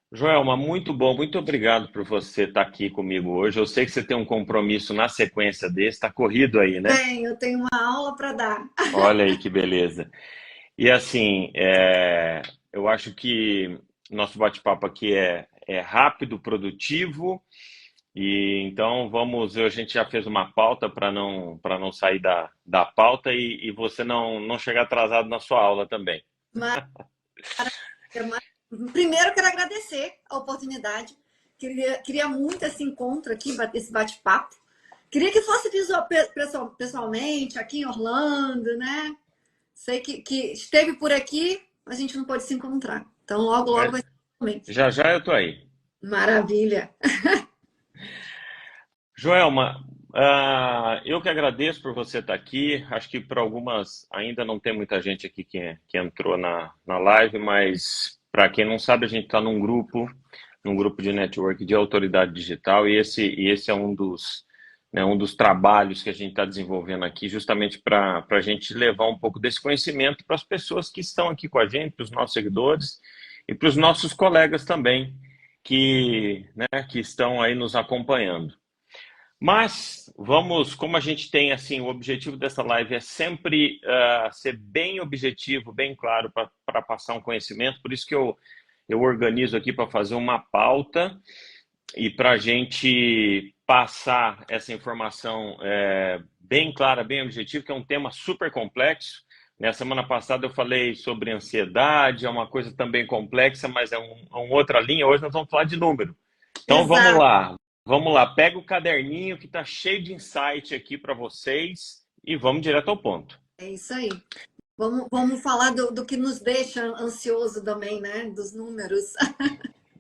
Joelma, muito bom, muito obrigado por você estar aqui comigo hoje. Eu sei que você tem um compromisso na sequência desse, está corrido aí, né? Eu tenho uma aula para dar. Olha aí que beleza. E assim, eu acho que nosso bate-papo aqui é rápido, produtivo, e então a gente já fez uma pauta para não sair da pauta e você não chegar atrasado na sua aula também. Maravilha. Primeiro, eu quero agradecer a oportunidade. Queria muito esse encontro aqui, esse bate-papo. Queria que fosse pessoalmente, aqui em Orlando, né? Sei que esteve por aqui, a gente não pode se encontrar. Então, logo, logo Mas vai ser pessoalmente. já já eu tô aí. Maravilha. Joelma, eu que agradeço por você estar aqui. Acho que para algumas ainda não tem muita gente aqui que entrou na live, mas para quem não sabe, a gente está num grupo de network de autoridade digital, e esse é um dos trabalhos que a gente está desenvolvendo aqui, justamente para a gente levar um pouco desse conhecimento para as pessoas que estão aqui com a gente, para os nossos seguidores e para os nossos colegas também, que estão aí nos acompanhando. Mas vamos, como a gente tem assim, o objetivo dessa live é sempre ser bem objetivo, bem claro para passar um conhecimento. Por isso que eu organizo aqui para fazer uma pauta e para a gente passar essa informação bem clara, bem objetiva, que é um tema super complexo. Na semana passada eu falei sobre ansiedade, é uma coisa também complexa, mas é uma outra linha. Hoje nós vamos falar de número. Então vamos Exato. lá, vamos lá. Pega o caderninho que está cheio de insight aqui para vocês e vamos direto ao ponto. É isso aí. Vamos falar do que nos deixa ansioso também, né? Dos números.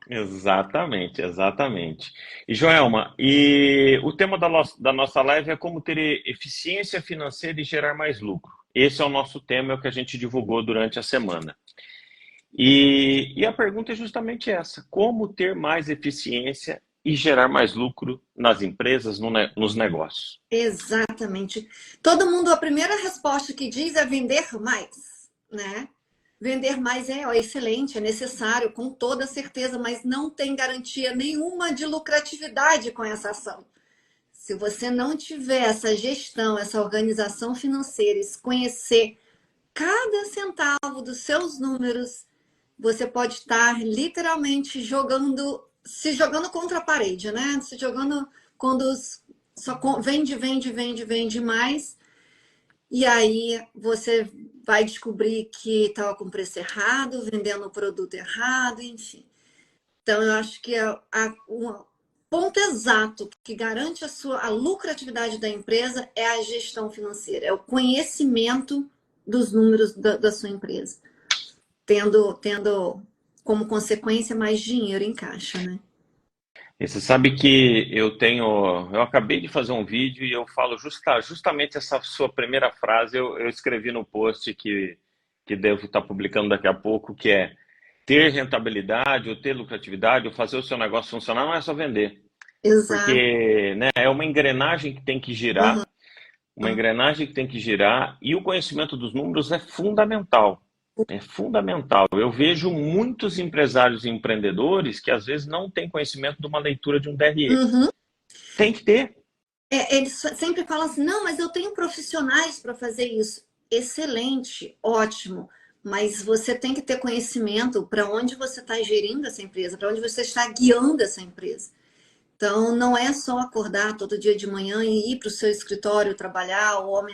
Exatamente, exatamente. E Joelma, e o tema da nossa live é como ter eficiência financeira e gerar mais lucro. Esse é o nosso tema, é o que a gente divulgou durante a semana. E a pergunta é justamente essa: como ter mais eficiência e gerar mais lucro nas empresas, nos negócios? Exatamente. Todo mundo, a primeira resposta que diz é vender mais, né? Vender mais é excelente, é necessário, com toda certeza, mas não tem garantia nenhuma de lucratividade com essa ação. Se você não tiver essa gestão, essa organização financeira, conhecer cada centavo dos seus números, você pode estar literalmente se jogando contra a parede, né? Se jogando quando só vende, vende, vende, vende mais, e aí você vai descobrir que estava com preço errado, vendendo o produto errado, enfim. Então, eu acho que o ponto exato que garante a lucratividade da empresa é a gestão financeira, é o conhecimento dos números da sua empresa, tendo como consequência mais dinheiro em caixa, né? E você sabe que eu acabei de fazer um vídeo e eu falo justamente essa sua primeira frase, eu escrevi no post que devo estar publicando daqui a pouco, que é ter rentabilidade ou ter lucratividade ou fazer o seu negócio funcionar não é só vender, Exato. porque, né, é uma engrenagem que tem que Uhum. girar, uma engrenagem que tem que girar e o conhecimento dos números é fundamental. É fundamental. Eu vejo muitos empresários e empreendedores que às vezes não têm conhecimento de uma leitura de um DRE. Uhum. Tem que ter. Eles sempre falam assim: não, mas eu tenho profissionais para fazer isso. Excelente, ótimo. Mas você tem que ter conhecimento para onde você está gerindo essa empresa, para onde você está guiando essa empresa. Então, não é só acordar todo dia de manhã e ir para o seu escritório trabalhar, ou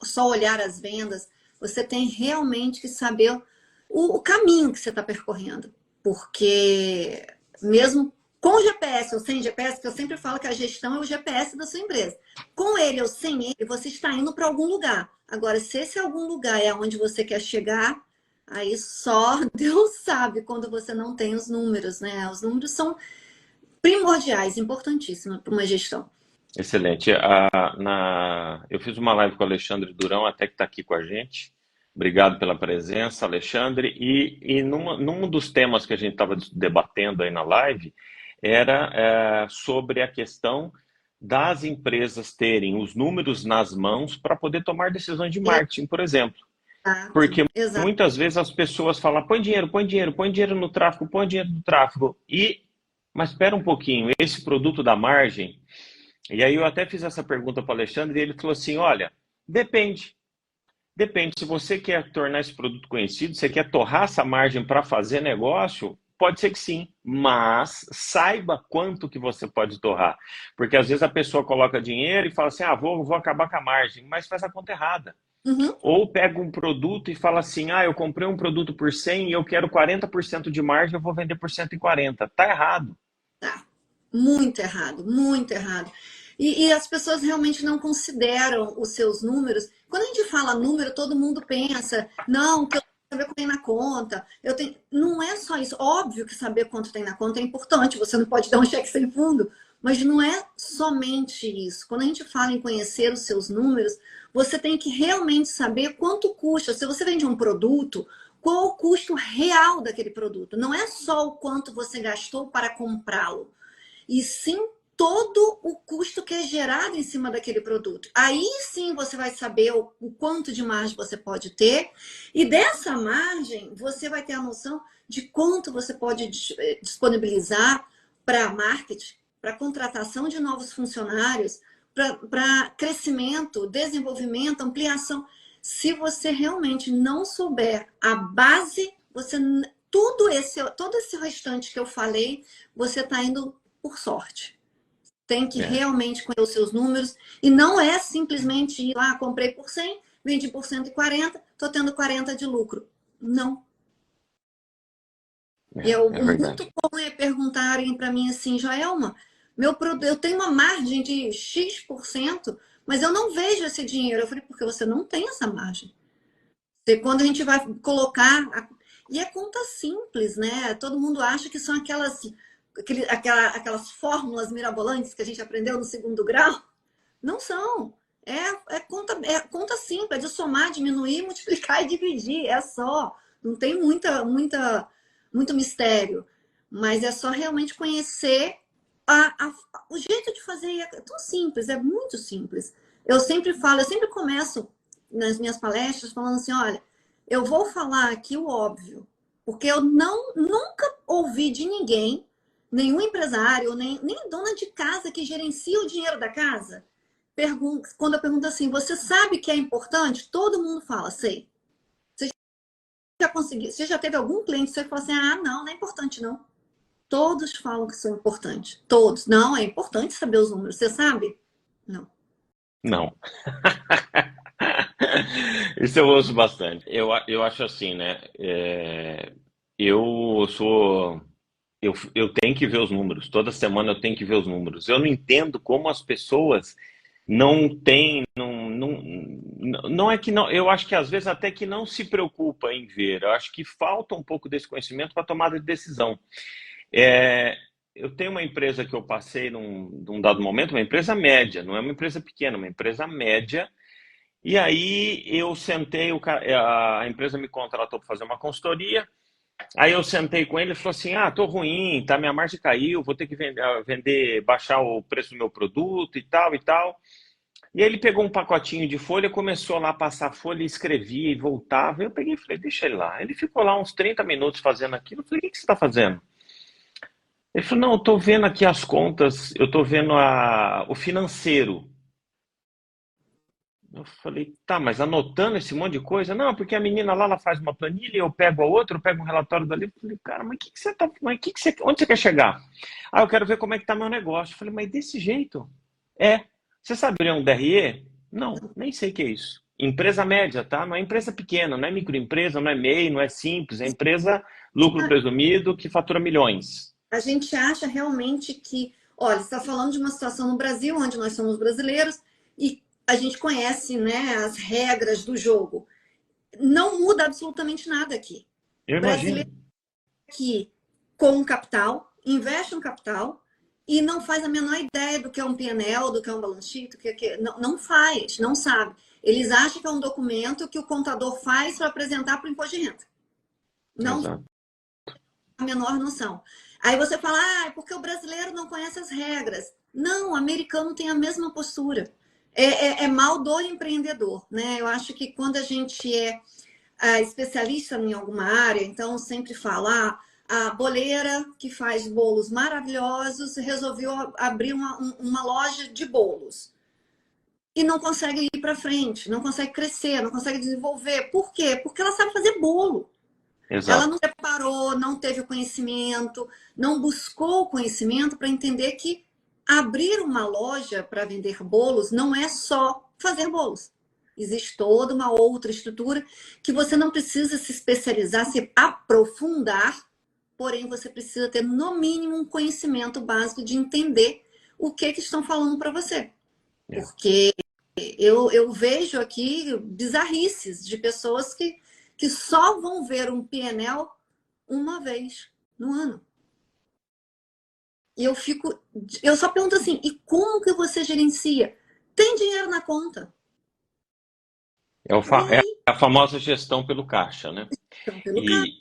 só olhar as vendas. Você tem realmente que saber o caminho que você está percorrendo. Porque, mesmo com GPS ou sem GPS, que eu sempre falo que a gestão é o GPS da sua empresa. Com ele ou sem ele, você está indo para algum lugar. Agora, se esse algum lugar é onde você quer chegar, aí só Deus sabe quando você não tem os números, né? Os números são primordiais, importantíssimos para uma gestão. Excelente. Eu fiz uma live com o Alexandre Durão, até que está aqui com a gente. Obrigado pela presença, Alexandre. E num dos temas que a gente estava debatendo aí na live era sobre a questão das empresas terem os números nas mãos para poder tomar decisões de marketing, por exemplo. Exato, Porque exato. muitas vezes as pessoas falam, põe dinheiro, põe dinheiro, põe dinheiro no tráfego, põe dinheiro no tráfego. Mas espera um pouquinho, esse produto da margem. E aí eu até fiz essa pergunta para o Alexandre e ele falou assim, olha, depende. Depende, se você quer tornar esse produto conhecido, você quer torrar essa margem para fazer negócio, pode ser que sim, mas saiba quanto que você pode torrar. Porque às vezes a pessoa coloca dinheiro e fala assim, vou acabar com a margem, mas faz a conta errada. Uhum. Ou pega um produto e fala assim, eu comprei um produto por 100 e eu quero 40% de margem, eu vou vender por 140. Tá errado. Tá. Muito errado, muito errado. E as pessoas realmente não consideram os seus números. Quando a gente fala número, todo mundo pensa, não, que eu tenho que saber quanto tem na conta. Eu tenho... Não é só isso. Óbvio que saber quanto tem na conta é importante, você não pode dar um cheque sem fundo, mas não é somente isso. Quando a gente fala em conhecer os seus números, você tem que realmente saber quanto custa. Se você vende um produto, qual o custo real daquele produto? Não é só o quanto você gastou para comprá-lo, e sim todo o custo que é gerado em cima daquele produto. Aí sim você vai saber o quanto de margem você pode ter, e dessa margem você vai ter a noção de quanto você pode disponibilizar para marketing, para contratação de novos funcionários, para crescimento, desenvolvimento, ampliação. Se você realmente não souber a base, você todo esse restante que eu falei, você está indo por sorte. Tem que É, realmente conhecer os seus números. E não é simplesmente ir lá, comprei por 100, vendi por 140, estou tendo 40 de lucro. Não. E é é muito verdade. bom perguntarem para mim assim, Joelma, meu produto, eu tenho uma margem de X%, mas eu não vejo esse dinheiro. Eu falei, porque você não tem essa margem. Quando a gente vai colocar. E é conta simples, né? Todo mundo acha que são aquelas fórmulas mirabolantes que a gente aprendeu no segundo grau. Não são. É conta simples, é de somar, diminuir, multiplicar e dividir. É só. Não tem muito mistério. Mas é só realmente conhecer o jeito de fazer. É tão simples, é muito simples. Eu sempre falo, eu sempre começo nas minhas palestras falando assim, olha, eu vou falar aqui o óbvio, porque eu nunca ouvi de ninguém, nenhum empresário, nem dona de casa que gerencia o dinheiro da casa, quando eu pergunto assim, você sabe que é importante? Todo mundo fala, sei. Você já teve algum cliente que você falou assim, não, não é importante não. Todos falam que são importantes. Todos. Não, é importante saber os números. Você sabe? Não. Não. Isso eu ouço bastante. Eu acho assim, né? Eu sou. Eu tenho que ver os números. Toda semana eu tenho que ver os números. Eu não entendo como as pessoas não têm. Não é que não. Eu acho que às vezes até que não se preocupa em ver. Eu acho que falta um pouco desse conhecimento para tomada de decisão. É, eu tenho uma empresa que eu passei num dado momento, uma empresa média, não é uma empresa pequena, uma empresa média. E aí eu sentei, a empresa me contratou para fazer uma consultoria. Aí eu sentei com ele e falou assim: tô ruim, tá, minha margem caiu, vou ter que vender, baixar o preço do meu produto e tal e tal. E aí ele pegou um pacotinho de folha, começou lá a passar folha, escrevia e voltava. Eu peguei e falei: deixa ele lá. Ele ficou lá uns 30 minutos fazendo aquilo. Eu falei: o que você está fazendo? Ele falou: não, eu estou vendo aqui as contas, eu estou vendo o financeiro. Eu falei, tá, mas anotando esse monte de coisa? Não, porque a menina lá, ela faz uma planilha, eu pego a outra, eu pego um relatório dali. Eu falei, cara, mas que você tá, mas onde você quer chegar? Eu quero ver como é que tá meu negócio. Eu falei, mas desse jeito? Você sabe ler um DRE? Não, nem sei o que é isso. Empresa média, tá? Não é empresa pequena, não é microempresa, não é MEI, não é simples, é empresa lucro presumido que fatura milhões. A gente acha realmente que, olha, você está falando de uma situação no Brasil, onde nós somos brasileiros, e a gente conhece, né, as regras do jogo. Não muda absolutamente nada aqui. Eu imagino. Brasileiro que com um capital, investe um capital e não faz a menor ideia do que é um PNL, do que é um balance sheet, não faz, não sabe. Eles acham que é um documento que o contador faz para apresentar para o imposto de renda. Não tem Exato. a menor noção. Aí você fala, é porque o brasileiro não conhece as regras. Não, o americano tem a mesma postura. É mal do empreendedor, né? Eu acho que quando a gente especialista em alguma área, então sempre falo, a boleira que faz bolos maravilhosos resolveu abrir uma loja de bolos. E não consegue ir para frente, não consegue crescer, não consegue desenvolver. Por quê? Porque ela sabe fazer bolo. Ela não Exato. preparou, não teve o conhecimento, não buscou o conhecimento para entender que abrir uma loja para vender bolos não é só fazer bolos. Existe toda uma outra estrutura que você não precisa se especializar, se aprofundar, porém você precisa ter, no mínimo, um conhecimento básico de entender o que estão falando para você. É. Porque eu vejo aqui bizarrices de pessoas que só vão ver um PNL uma vez no ano. E eu só pergunto assim, e como que você gerencia? Tem dinheiro na conta? E É aí? a famosa gestão pelo caixa, né? Então, pelo carro. E,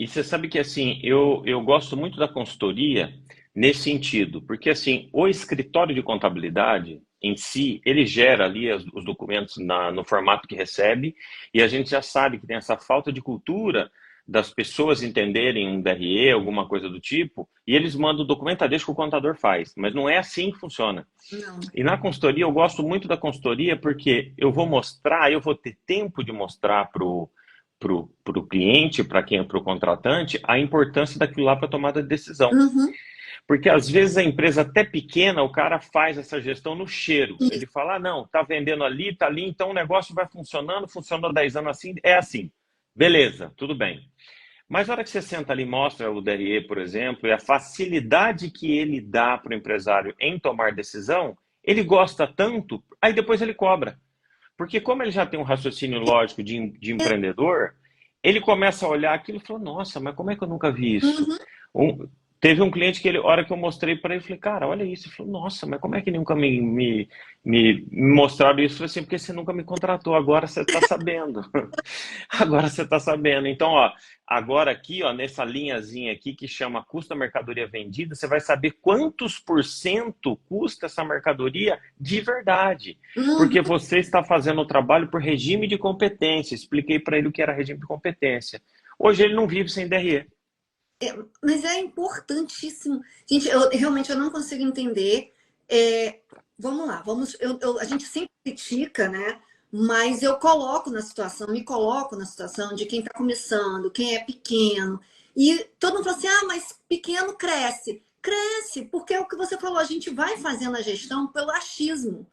e você sabe que assim, eu gosto muito da consultoria nesse sentido, porque assim, o escritório de contabilidade em si, ele gera ali os documentos no formato que recebe, e a gente já sabe que tem essa falta de cultura das pessoas entenderem um DRE, alguma coisa do tipo, e eles mandam o documento, deixa que o contador faz, mas não é assim que funciona. Não. E na consultoria, eu gosto muito da consultoria porque eu vou ter tempo de mostrar pro cliente, para o contratante, a importância daquilo lá para tomada de decisão. Uhum. Porque às vezes a empresa até pequena, o cara faz essa gestão no cheiro. Ele Isso. fala, não, tá vendendo ali, tá ali, então o negócio vai funcionando, funcionou há 10 anos assim, é assim. Beleza, tudo bem. Mas na hora que você senta ali e mostra o DRE, por exemplo, e a facilidade que ele dá para o empresário em tomar decisão, ele gosta tanto, aí depois ele cobra. Porque como ele já tem um raciocínio lógico de empreendedor, ele começa a olhar aquilo e fala, nossa, mas como é que eu nunca vi isso? Uhum. Um- Teve um cliente que ele, a hora que eu mostrei para ele, eu falei, cara, olha isso. Ele falou, nossa, mas como é que nunca me mostraram isso? Eu falei assim, porque você nunca me contratou, agora você está sabendo. Agora você está sabendo. Então, ó, agora aqui, ó, nessa linhazinha aqui que chama custo da mercadoria vendida, você vai saber quantos por cento custa essa mercadoria de verdade. Uhum. Porque você está fazendo o trabalho por regime de competência. Expliquei para ele o que era regime de competência. Hoje ele não vive sem DRE. Mas é importantíssimo. Gente, realmente eu não consigo entender. É, vamos lá, a gente sempre critica, né? Mas eu coloco na situação, me coloco na situação de quem está começando, quem é pequeno. E todo mundo fala assim: mas pequeno cresce. Cresce, porque é o que você falou, a gente vai fazendo a gestão pelo achismo.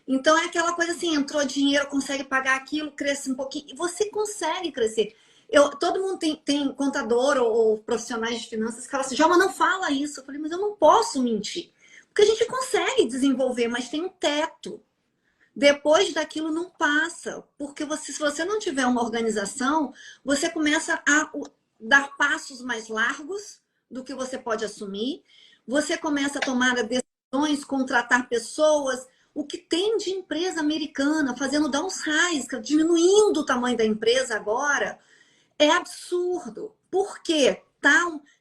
Então é aquela coisa assim, entrou dinheiro, consegue pagar aquilo, cresce um pouquinho, e você consegue crescer. Todo mundo tem contador ou profissionais de finanças que falam assim, Joma, não fala isso. Eu falei, mas eu não posso mentir. Porque a gente consegue desenvolver, mas tem um teto. Depois daquilo não passa. Porque se você não tiver uma organização, você começa a dar passos mais largos do que você pode assumir. Você começa a tomar decisões, contratar pessoas. O que tem de empresa americana fazendo downsizing, diminuindo o tamanho da empresa agora, é absurdo. Por quê?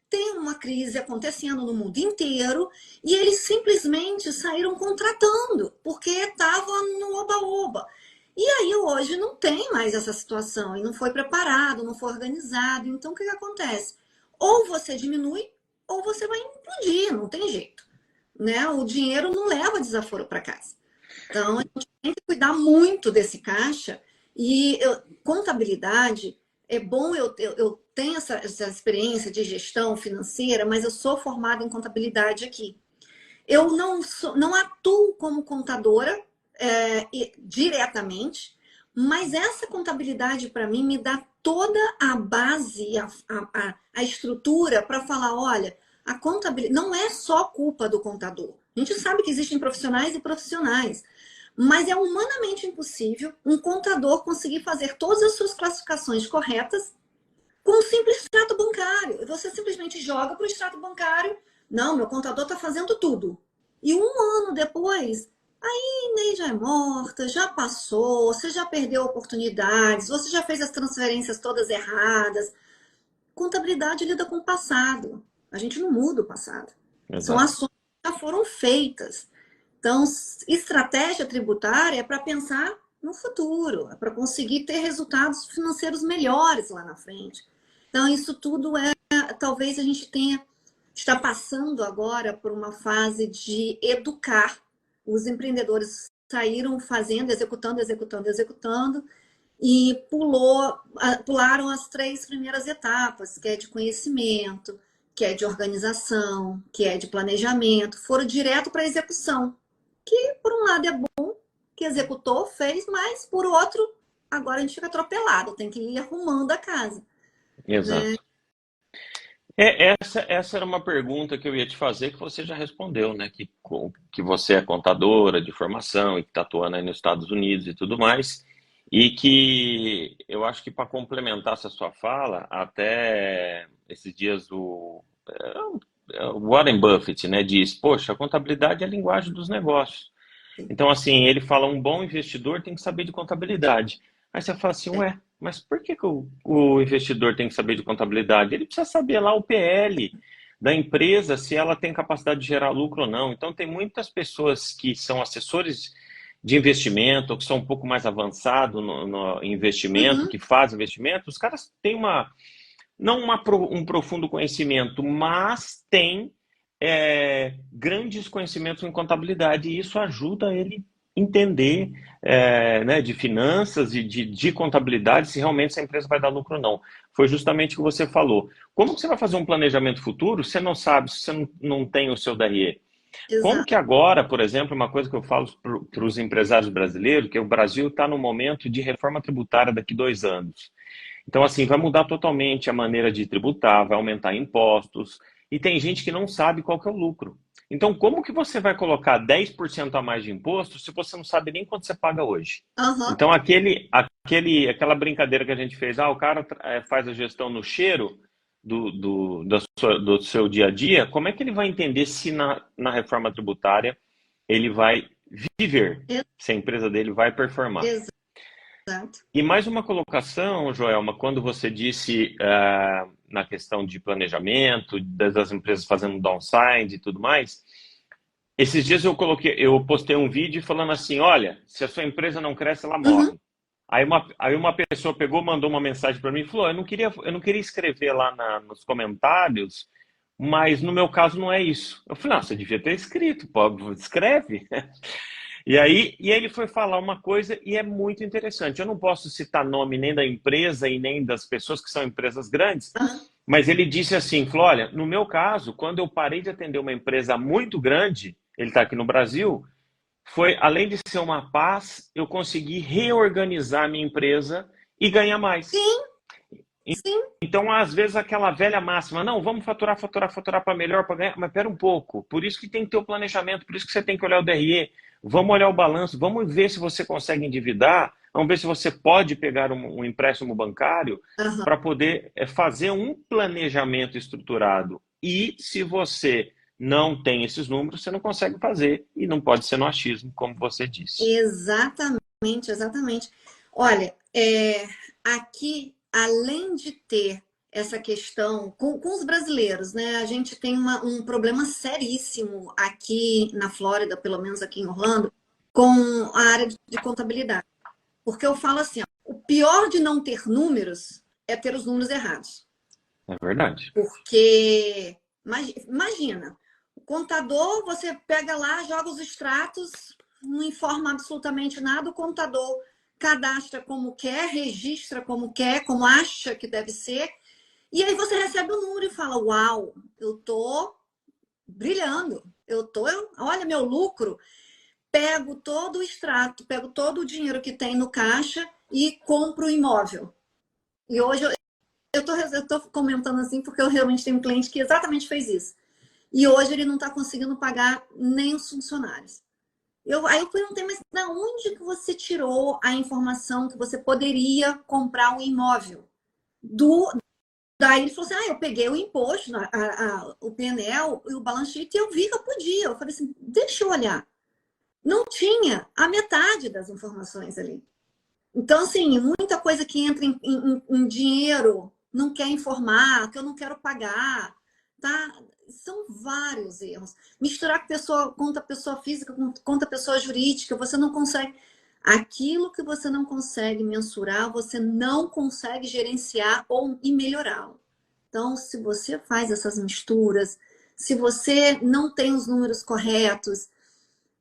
Tem uma crise acontecendo no mundo inteiro e eles simplesmente saíram contratando, porque estava no oba-oba. E aí hoje não tem mais essa situação, e não foi preparado, não foi organizado. Então o que acontece? Ou você diminui, ou você vai implodir, não tem jeito. Né? O dinheiro não leva desaforo para casa. Então a gente tem que cuidar muito desse caixa e contabilidade. É bom, eu tenho essa experiência de gestão financeira, mas eu sou formada em contabilidade aqui. Eu não atuo como contadora diretamente, mas essa contabilidade, para mim, me dá toda a base, a estrutura para falar, olha, a contabilidade não é só culpa do contador. A gente sabe que existem profissionais e profissionais, mas é humanamente impossível um contador conseguir fazer todas as suas classificações corretas com um simples extrato bancário. Você simplesmente joga para o extrato bancário. Não, meu contador está fazendo tudo. E um ano depois, a Inês já é morta, já passou, você já perdeu oportunidades, você já fez as transferências todas erradas. Contabilidade lida com o passado. A gente não muda o passado. São Exato. ações que já foram feitas. Então, estratégia tributária é para pensar no futuro, é para conseguir ter resultados financeiros melhores lá na frente. Então, isso tudo talvez a gente está passando agora por uma fase de educar. Os empreendedores saíram fazendo, executando, executando, executando, e pularam as 3 primeiras etapas, que é de conhecimento, que é de organização, que é de planejamento, foram direto para a execução, que por um lado é bom, que executou, fez, mas por outro, agora a gente fica atropelado, tem que ir arrumando a casa, né? Exato. Essa era uma pergunta que eu ia te fazer que você já respondeu, né? Que você é contadora de formação e que está atuando aí nos Estados Unidos e tudo mais. E que eu acho que para complementar essa sua fala, até esses dias o Warren Buffett, né, diz, poxa, a contabilidade é a linguagem dos negócios. Então, assim, ele fala, um bom investidor tem que saber de contabilidade. Aí você fala assim, ué, mas por que que o investidor tem que saber de contabilidade? Ele precisa saber lá o PL da empresa, se ela tem capacidade de gerar lucro ou não. Então, tem muitas pessoas que são assessores de investimento, ou que são um pouco mais avançados no investimento, Uhum, que fazem investimento, os caras têm não um profundo conhecimento, mas têm grandes conhecimentos em contabilidade, e isso ajuda ele entender né, de finanças e de contabilidade se realmente essa empresa vai dar lucro ou não. Foi justamente o que você falou. Como que você vai fazer um planejamento futuro se você não sabe, se você não tem o seu DRE? Como exato. que agora, por exemplo, uma coisa que eu falo para os empresários brasileiros, que o Brasil está no momento de reforma tributária daqui 2 anos. Então, assim, vai mudar totalmente a maneira de tributar, vai aumentar impostos, e tem gente que não sabe qual que é o lucro. Então, como que você vai colocar 10% a mais de imposto se você não sabe nem quanto você paga hoje? Uhum. Então, aquela brincadeira que a gente fez, o cara faz a gestão no cheiro do seu dia a dia, como é que ele vai entender se na reforma tributária ele vai viver, se a empresa dele vai performar? Exato. E mais uma colocação, Joelma, quando você disse na questão de planejamento, das empresas fazendo downside e tudo mais, esses dias eu postei um vídeo falando assim, olha, se a sua empresa não cresce, ela Uhum. morre. Aí uma pessoa pegou, mandou uma mensagem para mim e falou, eu não queria escrever lá nos comentários, mas no meu caso não é isso. Eu falei, não, você devia ter escrito, pô, escreve. E aí ele foi falar uma coisa e é muito interessante. Eu não posso citar nome nem da empresa e nem das pessoas que são empresas grandes, Uhum. mas ele disse assim, falou, olha, no meu caso, quando eu parei de atender uma empresa muito grande, ele está aqui no Brasil, foi, além de ser uma paz, eu consegui reorganizar a minha empresa e ganhar mais. Sim, sim, Então, às vezes, aquela velha máxima, não, vamos faturar, faturar, faturar para melhor, para ganhar, mas pera um pouco, por isso que tem que ter o planejamento, por isso que você tem que olhar o DRE, vamos olhar o balanço, vamos ver se você consegue endividar, vamos ver se você pode pegar um empréstimo bancário uhum. para poder fazer um planejamento estruturado. E se você não tem esses números, você não consegue fazer, e não pode ser no achismo, como você disse. Exatamente, exatamente. Olha, aqui, além de ter essa questão com os brasileiros, né? A gente tem um problema seríssimo aqui na Flórida, pelo menos aqui em Orlando, com a área de contabilidade. Porque eu falo assim, ó, o pior de não ter números é ter os números errados. É verdade. Porque, imagina, o contador, você pega lá, joga os extratos, não informa absolutamente nada, o contador cadastra como quer, registra como quer, como acha que deve ser, e aí você recebe o número e fala, uau, eu tô brilhando, olha meu lucro, pego todo o extrato, pego todo o dinheiro que tem no caixa e compro o imóvel. E hoje eu tô comentando assim porque eu realmente tenho um cliente que exatamente fez isso. E hoje ele não está conseguindo pagar nem os funcionários. Aí eu perguntei, mas da onde que você tirou a informação que você poderia comprar um imóvel? Daí ele falou assim, eu peguei o imposto, o PNL e o balance sheet e eu vi que eu podia. Eu falei assim, deixa eu olhar. Não tinha a metade das informações ali. Então, assim, muita coisa que entra em dinheiro não quer informar, que eu não quero pagar, tá? São vários erros. Misturar conta pessoa física com conta pessoa jurídica, você não consegue. Aquilo que você não consegue mensurar, você não consegue gerenciar e melhorá-lo. Então, se você faz essas misturas, se você não tem os números corretos,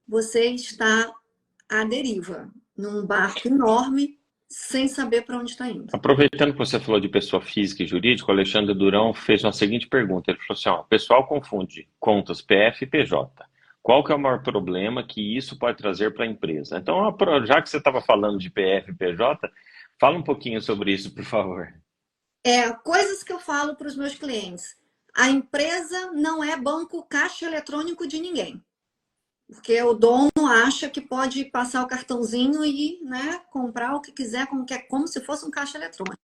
você está à deriva, num barco enorme, sem saber para onde está indo. Aproveitando que você falou de pessoa física e jurídica, o Alexandre Durão fez uma seguinte pergunta. Ele falou assim, ó, o pessoal confunde contas PF e PJ. Qual que é o maior problema que isso pode trazer para a empresa? Então, já que você estava falando de PF e PJ, fala um pouquinho sobre isso, por favor. Coisas que eu falo para os meus clientes. A empresa não é banco caixa eletrônico de ninguém. Porque o dono acha que pode passar o cartãozinho e, né, comprar o que quiser, como se fosse um caixa eletrônico.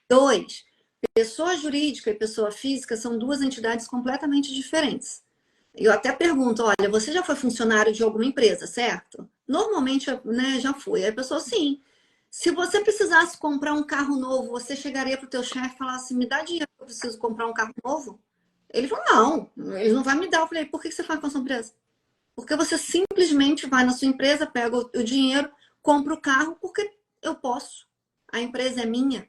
2, pessoa jurídica e pessoa física são duas entidades completamente diferentes. Eu até pergunto, olha, você já foi funcionário de alguma empresa, certo? Normalmente, né, já foi. Aí a pessoa, sim. Se você precisasse comprar um carro novo, você chegaria para o teu chefe e falasse, me dá dinheiro, eu preciso comprar um carro novo? Ele falou, não, ele não vai me dar. Eu falei, por que você faz com a sua empresa? Porque você simplesmente vai na sua empresa, pega o dinheiro, compra o carro, porque eu posso. A empresa é minha.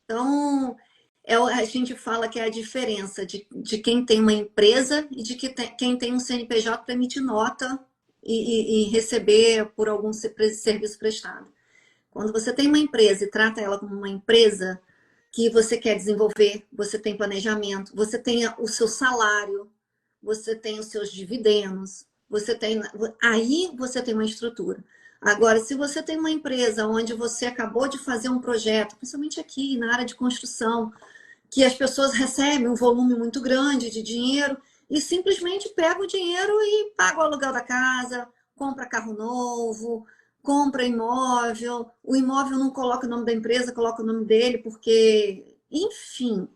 Então, a gente fala que é a diferença de quem tem uma empresa e de quem tem um CNPJ para emitir nota e receber por algum serviço prestado. Quando você tem uma empresa e trata ela como uma empresa que você quer desenvolver, você tem planejamento, você tem o seu salário, você tem os seus dividendos, aí você tem uma estrutura. Agora, se você tem uma empresa onde você acabou de fazer um projeto, principalmente aqui na área de construção, que as pessoas recebem um volume muito grande de dinheiro e simplesmente pega o dinheiro e paga o aluguel da casa, compra carro novo, compra imóvel, o imóvel não coloca o nome da empresa, coloca o nome dele, porque, enfim,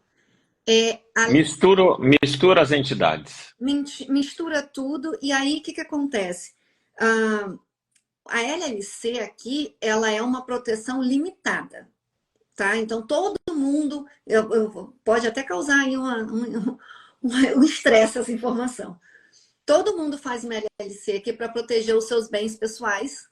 Mistura as entidades. mistura tudo, e aí o que acontece? A LLC aqui, ela é uma proteção limitada, tá? Então, todo mundo, pode até causar aí um estresse essa informação. Todo mundo faz uma LLC aqui para proteger os seus bens pessoais,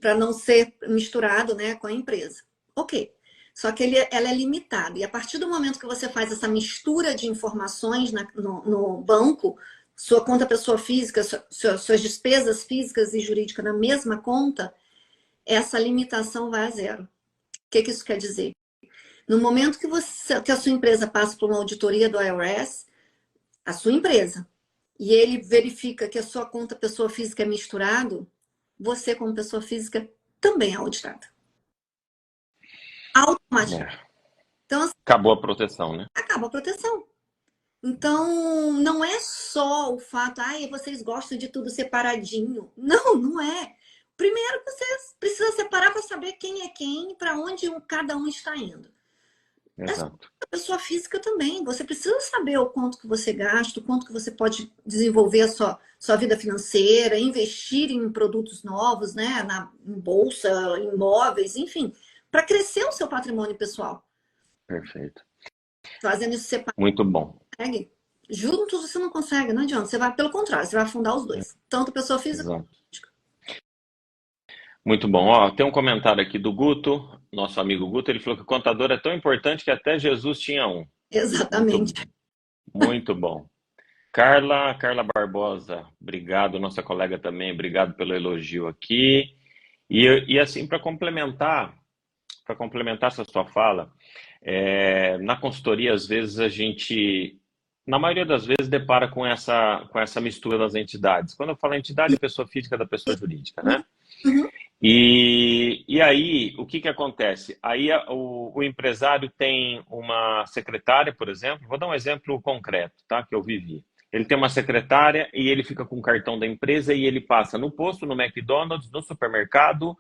para não ser misturado, né, com a empresa. Ok. Só que ela é limitada. E a partir do momento que você faz essa mistura de informações no banco, sua conta pessoa física, suas despesas físicas e jurídicas na mesma conta, essa limitação vai a zero. O que isso quer dizer? No momento que a sua empresa passa por uma auditoria do IRS, a sua empresa, e ele verifica que a sua conta pessoa física é misturado, você, como pessoa física, também é auditada. Automaticamente. Então, assim, acabou a proteção, né? acaba a proteção. Então, não é só o fato, vocês gostam de tudo separadinho. Não, não é. Primeiro, você precisa separar para saber quem é quem, para onde cada um está indo. Exato. A pessoa física também. Você precisa saber o quanto que você gasta, o quanto que você pode desenvolver a sua vida financeira, investir em produtos novos, né? Em bolsa, em imóveis, enfim, para crescer o seu patrimônio pessoal. Perfeito. Fazendo isso separado. Muito bom. Juntos você não consegue, não adianta. Você vai, pelo contrário, você vai afundar os dois. Tanto pessoa física Exato. quanto jurídica. Muito bom. Ó, tem um comentário aqui do Guto, nosso amigo Guto, ele falou que o contador é tão importante que até Jesus tinha um. Exatamente. Muito bom. Carla Barbosa, obrigado, nossa colega também, obrigado pelo elogio aqui. E assim, para complementar essa sua fala, na consultoria, às vezes, a gente, na maioria das vezes, depara com essa mistura das entidades. Quando eu falo entidade, é pessoa física da pessoa jurídica, né? Uhum. E aí, o que acontece? Aí o empresário tem uma secretária, por exemplo, vou dar um exemplo concreto, tá? Que eu vivi. Ele tem uma secretária e ele fica com o cartão da empresa e ele passa no posto, no McDonald's, no supermercado,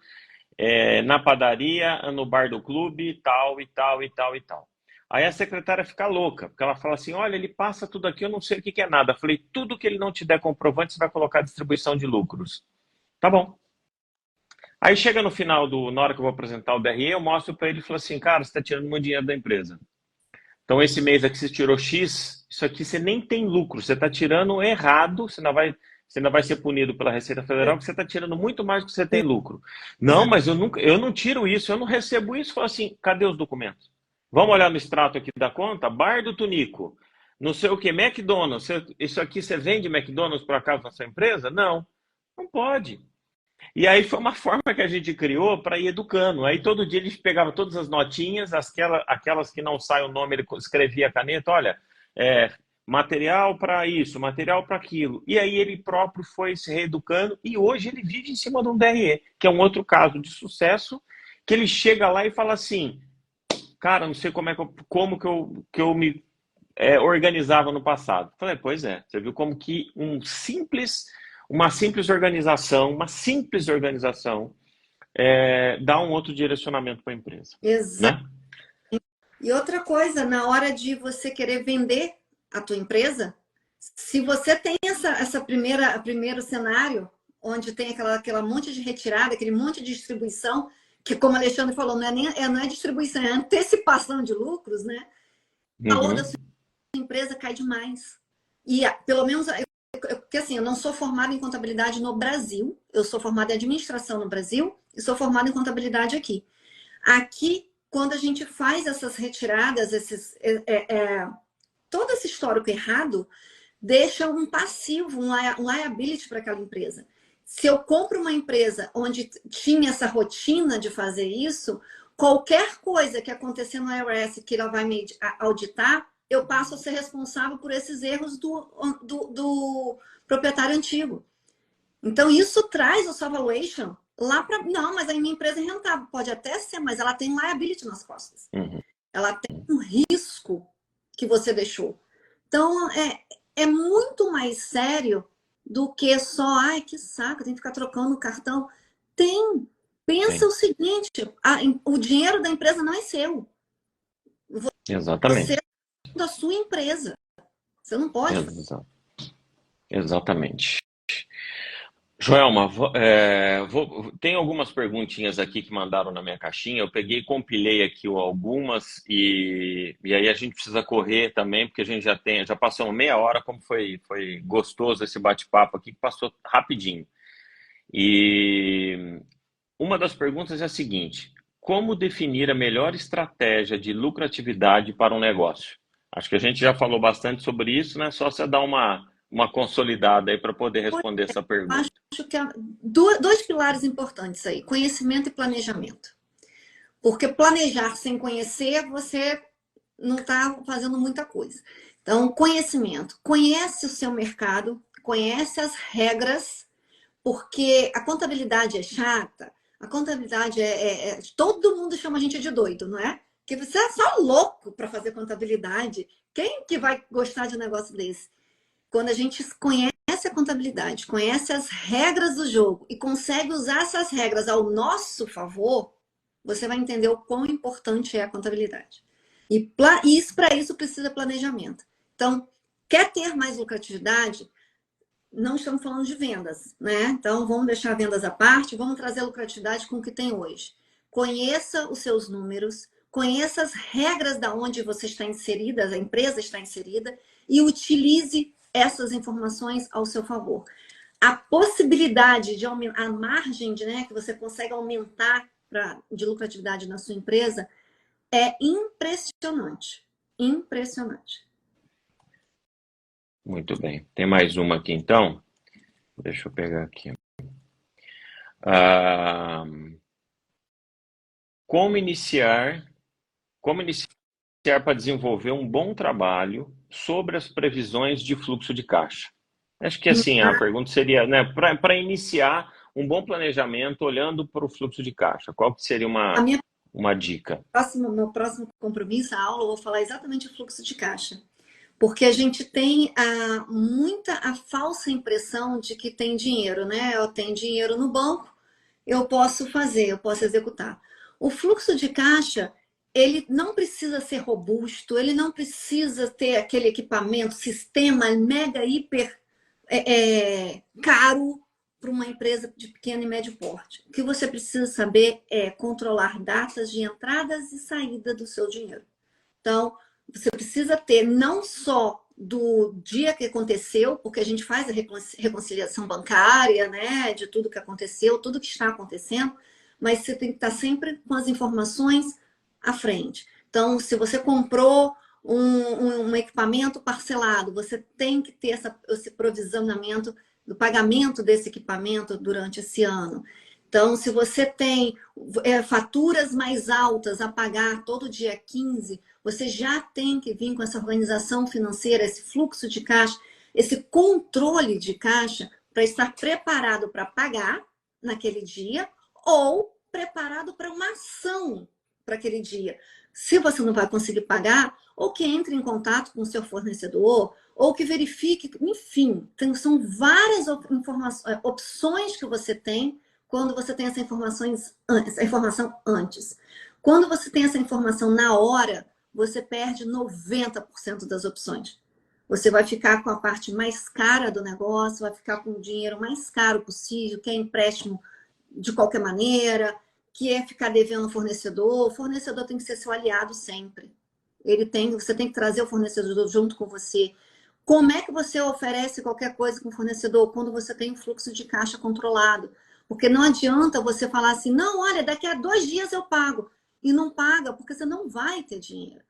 na padaria, no bar do clube, tal e tal e tal e tal. Aí a secretária fica louca, porque ela fala assim, olha, ele passa tudo aqui, eu não sei o que é nada. Eu falei, tudo que ele não te der comprovante, você vai colocar distribuição de lucros. Tá bom. Aí chega no final, na hora que eu vou apresentar o DRE, eu mostro para ele e falo assim, cara, você está tirando muito dinheiro da empresa. Então esse mês aqui você tirou X, isso aqui você nem tem lucro, você está tirando errado, você Você ainda vai ser punido pela Receita Federal porque você está tirando muito mais do que você tem lucro. Não, mas eu não tiro isso, eu não recebo isso. Fala assim, cadê os documentos? Vamos olhar no extrato aqui da conta? Bar do Tunico, não sei o que, McDonald's. Isso aqui você vende McDonald's por acaso na sua empresa? Não, não pode. E aí foi uma forma que a gente criou para ir educando. Aí todo dia ele pegava todas as notinhas, aquelas que não sai o nome, ele escrevia a caneta, olha, material para isso, material para aquilo. E aí ele próprio foi se reeducando e hoje ele vive em cima de um DRE, que é um outro caso de sucesso, que ele chega lá e fala assim, cara, não sei como que eu me organizava no passado. Falei, pois é, você viu como que uma simples organização dá um outro direcionamento para a empresa. Exato. Né? E outra coisa, na hora de você querer vender a tua empresa, se você tem primeiro cenário, onde tem aquela monte de retirada, aquele monte de distribuição, que como o Alexandre falou, não é distribuição, é antecipação de lucros, né? O valor da sua empresa cai demais. E pelo menos, porque assim, eu não sou formada em contabilidade no Brasil, eu sou formada em administração no Brasil e sou formada em contabilidade aqui. Aqui, quando a gente faz essas retiradas, todo esse histórico errado, deixa um passivo, um liability para aquela empresa. Se eu compro uma empresa onde tinha essa rotina de fazer isso, qualquer coisa que acontecer no IRS que ela vai me auditar, eu passo a ser responsável por esses erros do proprietário antigo. Então, isso traz o sua valuation lá para... Não, mas a minha empresa é rentável. Pode até ser, mas ela tem liability nas costas. Ela tem um risco que você deixou. Então, é muito mais sério do que só, ai, que saco, tem que ficar trocando o cartão. Pensa o seguinte, o dinheiro da empresa não é seu. Exatamente. Você é da sua empresa. Você não pode. Exatamente. Joelma, tem algumas perguntinhas aqui que mandaram na minha caixinha. Eu peguei e compilei aqui algumas e aí a gente precisa correr também, porque a gente já passou meia hora, como foi gostoso esse bate-papo aqui, que passou rapidinho. E uma das perguntas é a seguinte: como definir a melhor estratégia de lucratividade para um negócio? Acho que a gente já falou bastante sobre isso, né? Só você dar uma consolidada aí para poder responder essa pergunta. Acho que há dois pilares importantes aí, conhecimento e planejamento. Porque planejar sem conhecer, você não está fazendo muita coisa. Então, conhecimento. Conhece o seu mercado, conhece as regras, porque a contabilidade é chata, a contabilidade todo mundo chama a gente de doido, não é? Porque você é só louco para fazer contabilidade. Quem que vai gostar de um negócio desse? Quando a gente conhece a contabilidade, conhece as regras do jogo e consegue usar essas regras ao nosso favor, você vai entender o quão importante é a contabilidade. E para isso precisa planejamento. Então, quer ter mais lucratividade? Não estamos falando de vendas, né? Então, vamos deixar vendas à parte, vamos trazer a lucratividade com o que tem hoje. Conheça os seus números, conheça as regras da onde você está inserida, a empresa está inserida, e utilize essas informações ao seu favor. A possibilidade de aumentar, a margem que você consegue aumentar de lucratividade na sua empresa é impressionante. Impressionante. Muito bem. Tem mais uma aqui, então? Deixa eu pegar aqui. Como iniciar para desenvolver um bom trabalho sobre as previsões de fluxo de caixa? Acho que assim, a pergunta seria, né, para iniciar um bom planejamento olhando para o fluxo de caixa, qual que seria uma dica? Meu próximo compromisso, a aula, eu vou falar exatamente o fluxo de caixa. Porque a gente tem a falsa impressão de que tem dinheiro, né? Eu tenho dinheiro no banco, eu posso executar. O fluxo de caixa, ele não precisa ser robusto, ele não precisa ter aquele equipamento, sistema mega, hiper caro para uma empresa de pequeno e médio porte. O que você precisa saber é controlar datas de entradas e saída do seu dinheiro. Então, você precisa ter não só do dia que aconteceu, porque a gente faz a reconciliação bancária, né, de tudo que aconteceu, tudo que está acontecendo, mas você tem que estar sempre com as informações à frente. Então, se você comprou um equipamento parcelado, você tem que ter esse provisionamento do pagamento desse equipamento durante esse ano. Então, se você tem faturas mais altas a pagar todo dia 15, você já tem que vir com essa organização financeira, esse fluxo de caixa, esse controle de caixa para estar preparado para pagar naquele dia ou preparado para uma ação para aquele dia. Se você não vai conseguir pagar, ou que entre em contato com o seu fornecedor, ou que verifique, enfim, são várias opções que você tem quando você tem essa informação antes. Quando você tem essa informação na hora, você perde 90% das opções. Você vai ficar com a parte mais cara do negócio, vai ficar com o dinheiro mais caro possível, que é empréstimo de qualquer maneira, que é ficar devendo ao fornecedor. O fornecedor tem que ser seu aliado sempre. Você tem que trazer o fornecedor junto com você. Como é que você oferece qualquer coisa com o fornecedor? Quando você tem um fluxo de caixa controlado. Porque não adianta você falar assim, não, olha, daqui a 2 dias eu pago. E não paga, porque você não vai ter dinheiro.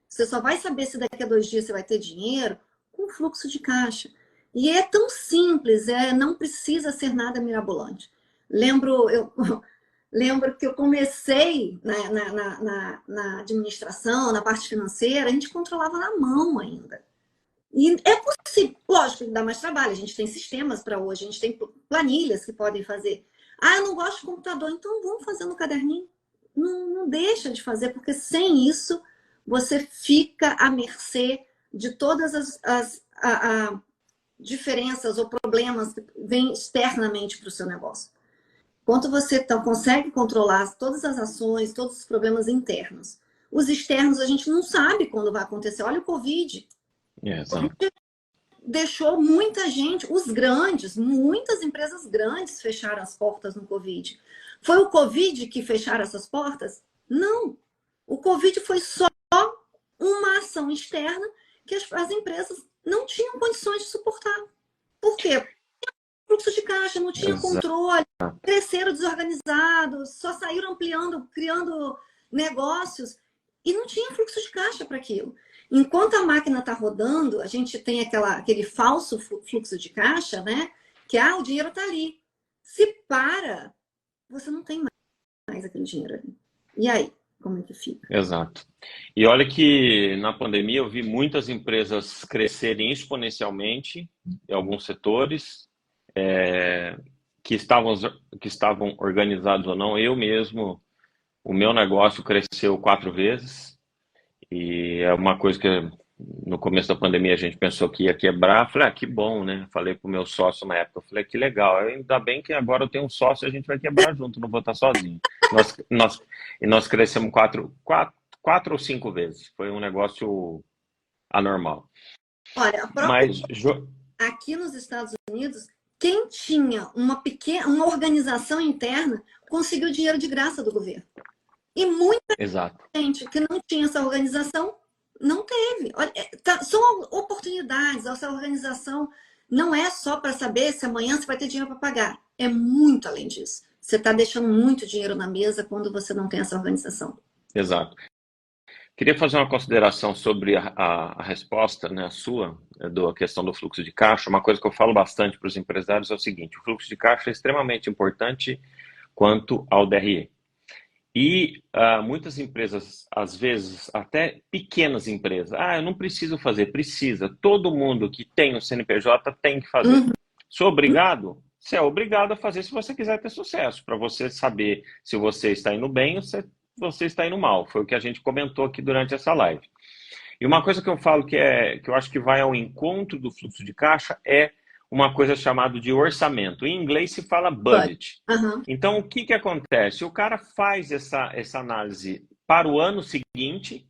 Você só vai saber se daqui a 2 dias você vai ter dinheiro com fluxo de caixa. E é tão simples, não precisa ser nada mirabolante. Lembro que eu comecei na administração, na parte financeira, a gente controlava na mão ainda. E é possível, lógico que dá mais trabalho, a gente tem sistemas para hoje, a gente tem planilhas que podem fazer. Ah, eu não gosto de computador, então vamos fazer no caderninho. Não deixa de fazer, porque sem isso você fica à mercê de todas as diferenças ou problemas que vêm externamente para o seu negócio. Quando você consegue controlar todas as ações, todos os problemas internos. Os externos a gente não sabe quando vai acontecer. Olha o Covid. Exato. Deixou muita gente, os grandes, muitas empresas grandes fecharam as portas no Covid. Foi o Covid que fecharam essas portas? Não. O Covid foi só uma ação externa que as empresas não tinham condições de suportar. Por quê? Fluxo de caixa, não tinha controle, cresceram desorganizados, só saíram ampliando, criando negócios e não tinha fluxo de caixa para aquilo. Enquanto a máquina está rodando, a gente tem aquele falso fluxo de caixa, né? Que o dinheiro está ali. Se para, você não tem mais aquele dinheiro ali. E aí, como é que fica? Exato. E olha que na pandemia eu vi muitas empresas crescerem exponencialmente em alguns setores, que estavam organizados ou não. Eu mesmo, o meu negócio cresceu 4 vezes e é uma coisa que no começo da pandemia a gente pensou que ia quebrar. Falei, que bom, né? Falei pro meu sócio na época, falei, que legal, ainda bem que agora eu tenho um sócio e a gente vai quebrar junto, não vou estar sozinho. Nós crescemos 4 ou 5 vezes, foi um negócio anormal. Olha, aqui nos Estados Unidos, quem tinha uma organização interna conseguiu dinheiro de graça do governo. E muita gente que não tinha essa organização não teve. Olha, são oportunidades. Essa organização não é só para saber se amanhã você vai ter dinheiro para pagar. É muito além disso. Você está deixando muito dinheiro na mesa quando você não tem essa organização. Exato. Queria fazer uma consideração sobre a resposta, né, a sua, da questão do fluxo de caixa. Uma coisa que eu falo bastante para os empresários é o seguinte: o fluxo de caixa é extremamente importante quanto ao DRE. E muitas empresas, às vezes, até pequenas empresas, eu não preciso fazer, precisa. Todo mundo que tem um CNPJ tem que fazer. Sou obrigado? Você é obrigado a fazer se você quiser ter sucesso, para você saber se você está indo bem ou se você está indo mal. Foi o que a gente comentou aqui durante essa live. E uma coisa que eu falo que eu acho que vai ao encontro do fluxo de caixa é uma coisa chamada de orçamento. Em inglês se fala budget. Então, o que acontece? O cara faz essa análise para o ano seguinte,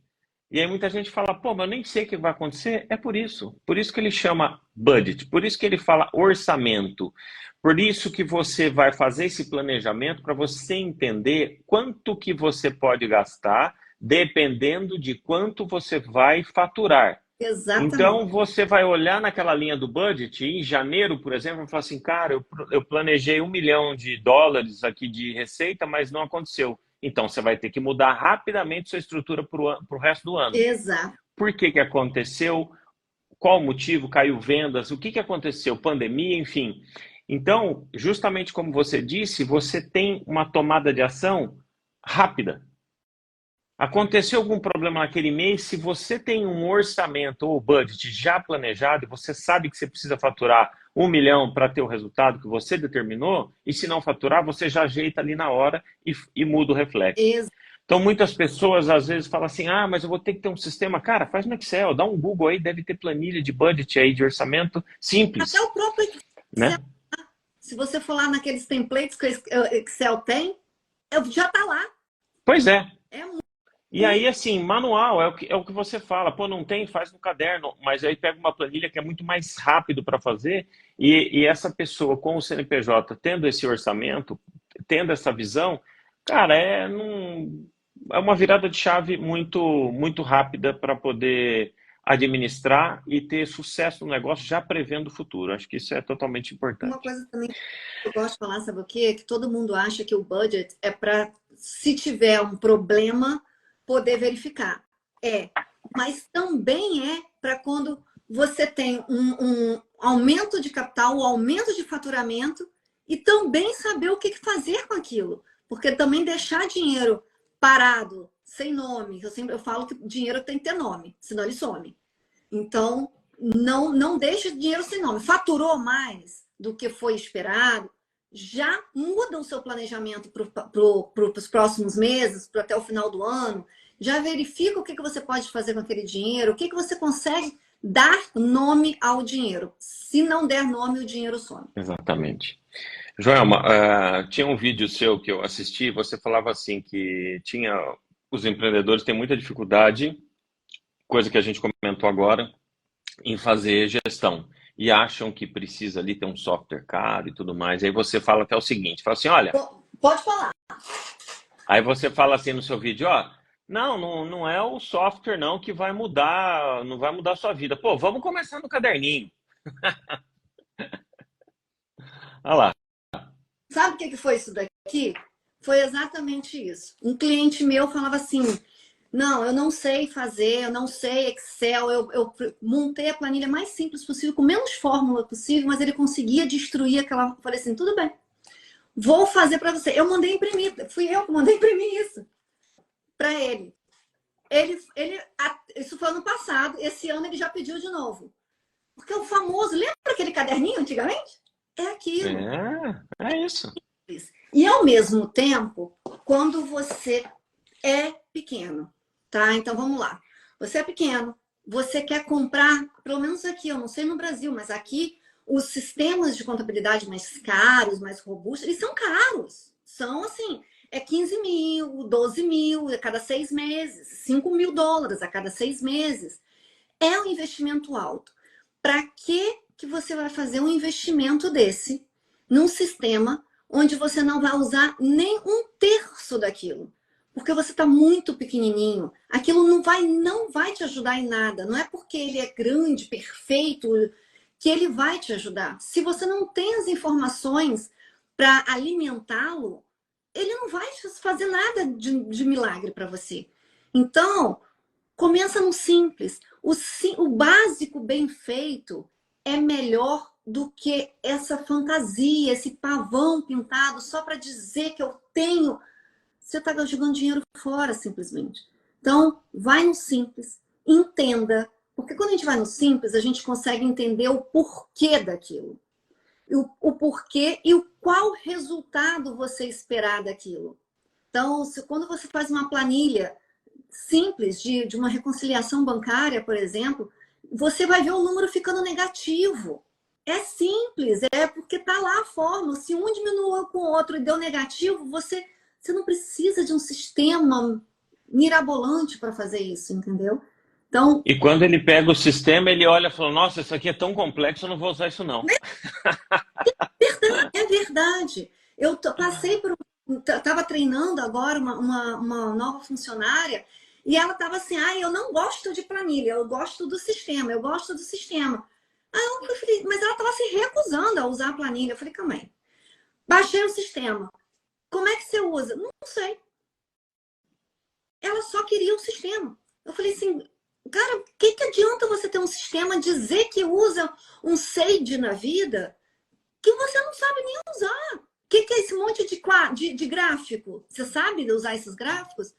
e aí muita gente fala, mas eu nem sei o que vai acontecer. É por isso que ele chama budget, por isso que ele fala orçamento, por isso que você vai fazer esse planejamento para você entender quanto que você pode gastar, dependendo de quanto você vai faturar. Exatamente. Então, você vai olhar naquela linha do budget e em janeiro, por exemplo, e falar assim, cara, eu planejei US$ 1 milhão aqui de receita, mas não aconteceu. Então, você vai ter que mudar rapidamente sua estrutura para o resto do ano. Exato. Por que que aconteceu? Qual o motivo? Caiu vendas? O que que aconteceu? Pandemia, enfim. Então, justamente como você disse, você tem uma tomada de ação rápida. Aconteceu algum problema naquele mês, se você tem um orçamento ou budget já planejado, você sabe que você precisa faturar 1 milhão para ter o resultado que você determinou, e se não faturar, você já ajeita ali na hora e muda o reflexo. Ex- Então, muitas pessoas às vezes falam assim, ah, mas eu vou ter que ter um sistema. Cara, faz no Excel, dá um Google aí, deve ter planilha de budget aí, de orçamento Até simples, o próprio Excel, né? se você for lá naqueles templates que o Excel tem, já está lá. Pois é. É E aí, assim, manual é o que você fala, pô, não tem, faz no caderno, mas aí pega uma planilha que é muito mais rápido para fazer, e essa pessoa com o CNPJ tendo esse orçamento, tendo essa visão, cara, é uma virada de chave muito rápida para poder administrar e ter sucesso no negócio já prevendo o futuro. Acho que isso é totalmente uma importante. coisa também que eu gosto de falar, sabe o quê? Que todo mundo acha que o budget é para, se tiver um problema, poder verificar. É, mas também é para quando você tem um aumento de capital, um aumento de faturamento e também saber o que fazer com aquilo. Porque também deixar dinheiro parado, sem nome, eu falo que dinheiro tem que ter nome, senão ele some. Então, não deixe dinheiro sem nome. Faturou mais do que foi esperado, já muda o seu planejamento para os próximos meses, para até o final do ano. Já verifica o que você pode fazer com aquele dinheiro, o que você consegue dar nome ao dinheiro. Se não der nome, o dinheiro some. Exatamente. Joelma, tinha um vídeo seu que eu assisti, você falava assim que os empreendedores têm muita dificuldade, coisa que a gente comentou agora, em fazer gestão. E acham que precisa ali ter um software caro e tudo mais. Aí você fala até o seguinte, fala assim, olha, Pode falar. aí você fala assim no seu vídeo, ó, não é o software não que vai mudar, não vai mudar a sua vida. Pô, vamos começar no caderninho. Olha lá. Sabe o que foi isso daqui? Foi exatamente isso. Um cliente meu falava assim: não, eu não sei fazer, eu não sei Excel, eu montei a planilha mais simples possível, com menos fórmula possível, mas ele conseguia destruir aquela. Eu falei assim: tudo bem, vou fazer para você. Eu mandei imprimir, fui eu que mandei imprimir isso para ele. Isso foi ano passado, esse ano ele já pediu de novo. Porque o famoso, lembra aquele caderninho antigamente? É aquilo. É isso. E ao mesmo tempo, quando você é pequeno, tá? Então vamos lá. Você é pequeno, você quer comprar, pelo menos aqui, eu não sei no Brasil, mas aqui os sistemas de contabilidade mais caros, mais robustos, eles são caros. São assim, é 15 mil, 12 mil a cada 6 meses, US$ 5.000 a cada 6 meses. É um investimento alto. Para que você vai fazer um investimento desse num sistema onde você não vai usar nem um terço daquilo? Porque você está muito pequenininho. Aquilo não vai te ajudar em nada. Não é porque ele é grande, perfeito, que ele vai te ajudar. Se você não tem as informações para alimentá-lo, ele não vai fazer nada de milagre para você. Então, começa no simples. O básico bem feito é melhor do que essa fantasia, esse pavão pintado só para dizer que eu tenho. Você está jogando dinheiro fora, simplesmente. Então, vai no simples, entenda. Porque quando a gente vai no simples, a gente consegue entender o porquê daquilo. O porquê e o qual resultado você esperar daquilo. Então, quando você faz uma planilha simples de uma reconciliação bancária, por exemplo, você vai ver o número ficando negativo. É simples, é porque está lá a fórmula. Se um diminuiu com o outro e deu negativo, você não precisa de um sistema mirabolante para fazer isso, entendeu? Então, E quando ele pega o sistema, ele olha e fala, nossa, isso aqui é tão complexo, eu não vou usar isso não. é verdade. Eu passei por. Estava treinando agora uma nova funcionária E ela estava assim, eu não gosto de planilha, eu gosto do sistema, eu gosto do sistema. Aí eu falei, mas ela estava se recusando a usar a planilha. Eu falei, calma aí. Baixei o sistema. Como é que você usa? Não sei. Ela só queria o sistema. Eu falei assim, cara, o que adianta você ter um sistema, dizer que usa um Sage na vida, que você não sabe nem usar? O que é esse monte de gráfico? Você sabe usar esses gráficos?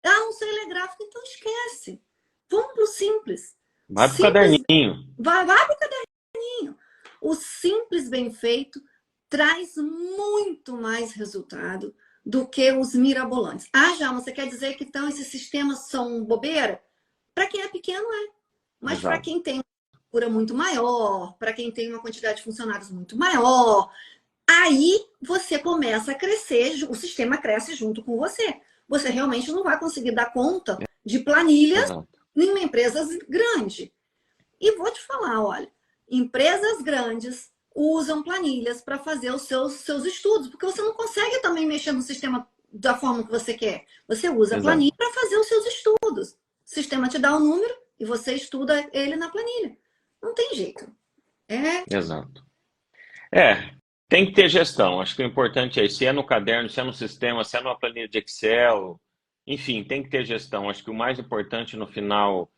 Não sei ler gráfico, então esquece. Vamos para o simples. Vai pro caderninho. Vai pro caderninho. O simples bem feito traz muito mais resultado do que os mirabolantes. Já, você quer dizer que então esses sistemas são bobeira? Para quem é pequeno, é. Mas para quem tem uma estrutura muito maior, para quem tem uma quantidade de funcionários muito maior, aí você começa a crescer, o sistema cresce junto com você. Você realmente não vai conseguir dar conta de planilhas em uma empresa grande. E vou te falar, olha, empresas grandes usam planilhas para fazer os seus estudos, porque você não consegue também mexer no sistema da forma que você quer. Você usa a planilha para fazer os seus estudos. O sistema te dá um número e você estuda ele na planilha. Não tem jeito. Exato. Tem que ter gestão. Acho que o importante é se é no caderno, se é no sistema, se é numa planilha de Excel, enfim, tem que ter gestão. Acho que o mais importante no final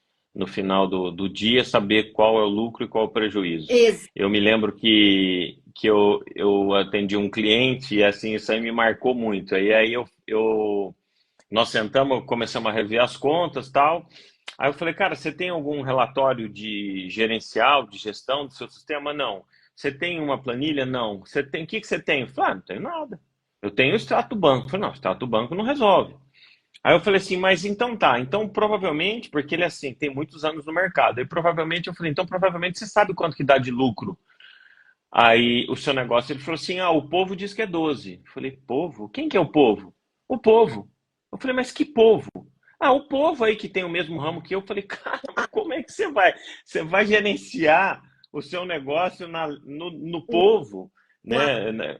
do dia é saber qual é o lucro e qual é o prejuízo. Eu me lembro que eu atendi um cliente e assim, isso aí me marcou muito. E aí nós sentamos, começamos a rever as contas e tal. Aí eu falei, cara, você tem algum relatório de gerencial, de gestão do seu sistema? Não. Você tem uma planilha? Não. Você tem, o que você tem? Eu falei, não tenho nada. Eu tenho o extrato do banco. Eu falei, não, o extrato do banco não resolve. Aí eu falei assim, mas então tá, então provavelmente, porque ele assim, tem muitos anos no mercado, aí provavelmente eu falei, então provavelmente você sabe quanto que dá de lucro aí o seu negócio. Ele falou assim, o povo diz que é 12. Eu falei, povo? Quem que é o povo? O povo. Eu falei, mas que povo? O povo aí que tem o mesmo ramo que eu. Eu falei, cara, mas como é que você vai? Você vai gerenciar o seu negócio no povo, né?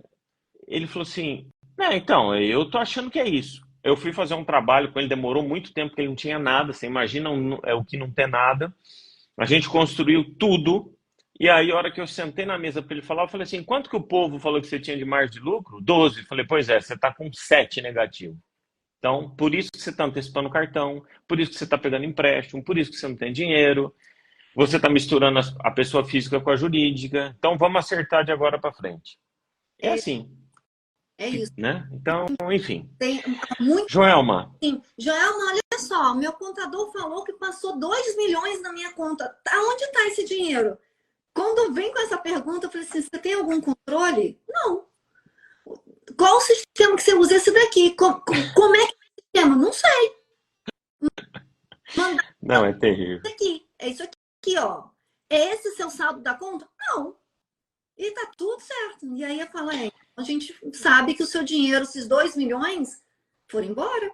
Ele falou assim, então, eu tô achando que é isso. Eu fui fazer um trabalho com ele, demorou muito tempo, porque ele não tinha nada. Você imagina o que não tem nada. A gente construiu tudo. E aí, a hora que eu sentei na mesa para ele falar, eu falei assim, quanto que o povo falou que você tinha de margem de lucro? 12. Eu falei, pois é, você está com 7 negativo. Então, por isso que você está antecipando o cartão, por isso que você está pegando empréstimo, por isso que você não tem dinheiro, você está misturando a pessoa física com a jurídica. Então, vamos acertar de agora para frente. É assim. É isso. Né? Então, enfim. Tem muito. Joelma. Sim. Joelma, olha só, meu contador falou que passou 2 milhões na minha conta. Onde está esse dinheiro? Quando vem com essa pergunta, eu falei assim, você tem algum controle? Não. Qual o sistema que você usa esse daqui? Como é que é o sistema? Não sei. Não, é terrível. É isso aqui, ó. É esse seu saldo da conta? Não. E tá tudo certo. E aí eu falo, a gente sabe que o seu dinheiro, esses 2 milhões, foram embora.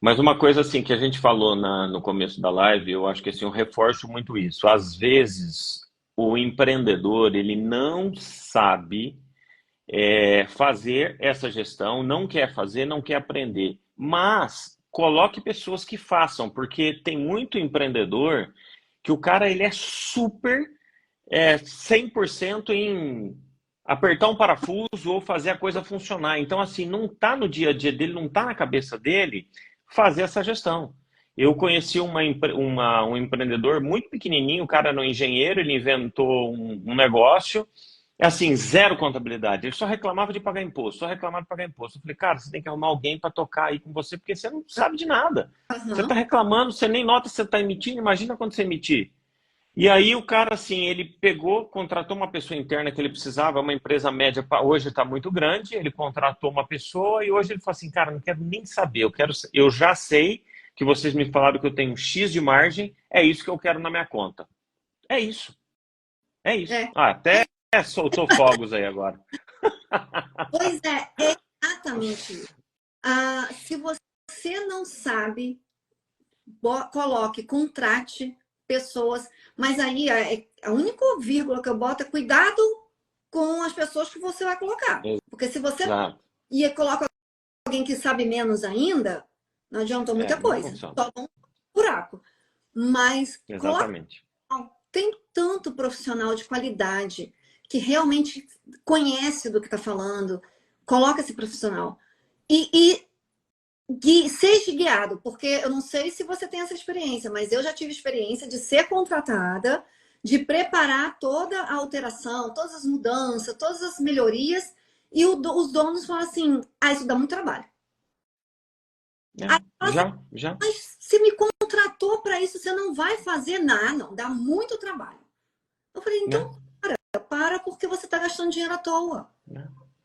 Mas uma coisa assim que a gente falou no começo da live, eu acho que assim, eu reforço muito isso. Às vezes, o empreendedor, ele não sabe fazer essa gestão, não quer fazer, não quer aprender. Mas coloque pessoas que façam, porque tem muito empreendedor que o cara ele é super 100% em apertar um parafuso ou fazer a coisa funcionar. Então, assim, não está no dia a dia dele, não está na cabeça dele fazer essa gestão. Eu conheci um empreendedor muito pequenininho, o cara era um engenheiro, ele inventou um negócio, assim, zero contabilidade. Ele só reclamava de pagar imposto, só reclamava de pagar imposto. Eu falei, cara, você tem que arrumar alguém para tocar aí com você, porque você não sabe de nada. Você está reclamando, você nem nota se você está emitindo, imagina quando você emitir. E aí o cara, assim, ele pegou, contratou uma pessoa interna que ele precisava, uma empresa média, hoje está muito grande, ele contratou uma pessoa e hoje ele falou assim, cara, não quero nem saber, eu já sei que vocês me falaram que eu tenho X de margem, é isso que eu quero na minha conta. É isso. É isso. Até soltou fogos aí agora. Pois é exatamente isso. Se você não sabe, coloque, contrate pessoas, mas aí a única vírgula que eu boto é cuidado com as pessoas que você vai colocar. Porque se você coloca alguém que sabe menos ainda, Não adiantou muita Não coisa, funciona. só um buraco. Mas Exatamente. tem tanto profissional de qualidade que realmente conhece do que está falando, coloca esse profissional. Seja guiado, porque eu não sei se você tem essa experiência, mas eu já tive experiência de ser contratada, de preparar toda a alteração, todas as mudanças, todas as melhorias, e os donos falam assim: ah, isso dá muito trabalho. Aí fala assim, Já. mas se me contratou para isso, você não vai fazer nada, não, dá muito trabalho. Eu falei, então para porque você está gastando dinheiro à toa.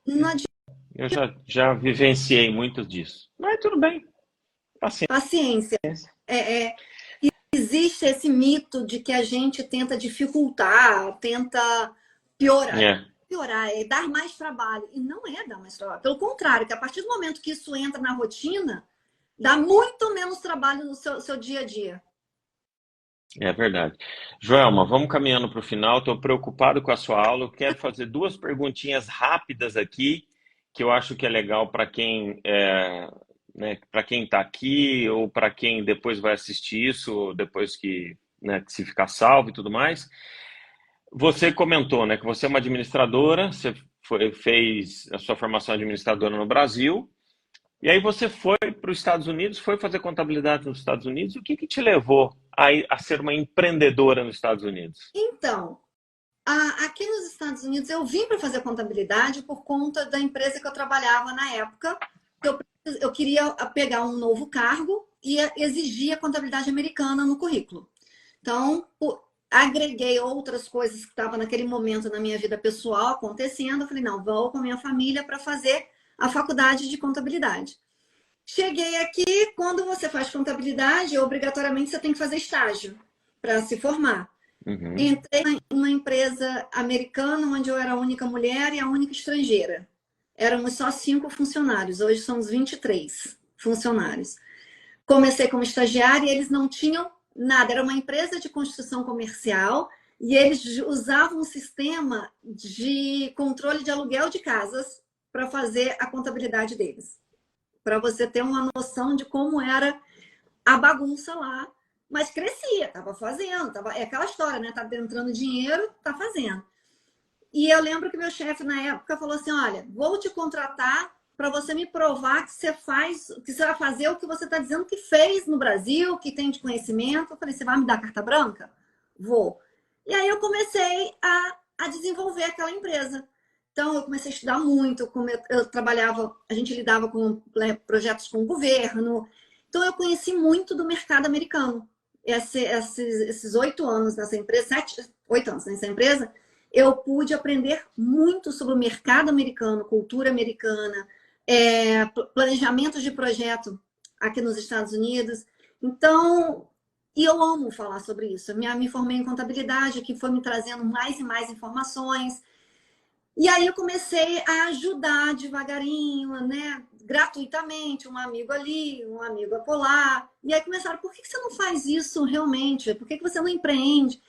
Não adianta. Eu já vivenciei muito disso. Mas tudo bem. Paciência. Existe esse mito de que a gente tenta dificultar, tenta piorar. Piorar é dar mais trabalho. E não é dar mais trabalho. Pelo contrário, que a partir do momento que isso entra na rotina, dá muito menos trabalho no seu dia a dia. É verdade. Joelma, vamos caminhando para o final. Estou preocupado com a sua aula. Eu quero fazer duas perguntinhas rápidas aqui, que eu acho que é legal para quem para quem está aqui ou para quem depois vai assistir isso, depois que se ficar salvo e tudo mais. Você comentou, que você é uma administradora, você fez a sua formação administradora no Brasil, e aí você foi para os Estados Unidos, foi fazer contabilidade nos Estados Unidos. O que te levou a ser uma empreendedora nos Estados Unidos? Então, aqui nos Estados Unidos eu vim para fazer contabilidade por conta da empresa que eu trabalhava na época. Eu queria pegar um novo cargo e exigir a contabilidade americana no currículo. Então, agreguei outras coisas que estavam naquele momento na minha vida pessoal acontecendo. Eu falei, não, vou com a minha família para fazer a faculdade de contabilidade. Cheguei aqui, quando você faz contabilidade, obrigatoriamente você tem que fazer estágio para se formar. Uhum. Entrei numa empresa americana, onde eu era a única mulher e a única estrangeira. Éramos só 5 funcionários, hoje somos 23 funcionários. Comecei como estagiária e eles não tinham nada, era uma empresa de construção comercial e eles usavam um sistema de controle de aluguel de casas para fazer a contabilidade deles. Para você ter uma noção de como era a bagunça lá. Mas crescia, estava fazendo, é aquela história, né? Tá entrando dinheiro, tá fazendo. E eu lembro que meu chefe na época falou assim: olha, vou te contratar para você me provar que você vai fazer o que você está dizendo que fez no Brasil, que tem de conhecimento. Eu falei, você vai me dar carta branca? Vou. E aí eu comecei a desenvolver aquela empresa. Então, eu comecei a estudar muito, como eu trabalhava, a gente lidava com projetos com o governo. Então, eu conheci muito do mercado americano. Esses 8 anos nessa empresa, 8 anos nessa empresa, eu pude aprender muito sobre o mercado americano, cultura americana, planejamento de projeto aqui nos Estados Unidos. Então, e eu amo falar sobre isso. Eu me formei em contabilidade, que foi me trazendo mais e mais informações. E aí eu comecei a ajudar devagarinho, né? Gratuitamente, um amigo ali, um amigo acolá. E aí começaram, por que você não faz isso realmente? Por que você não empreende?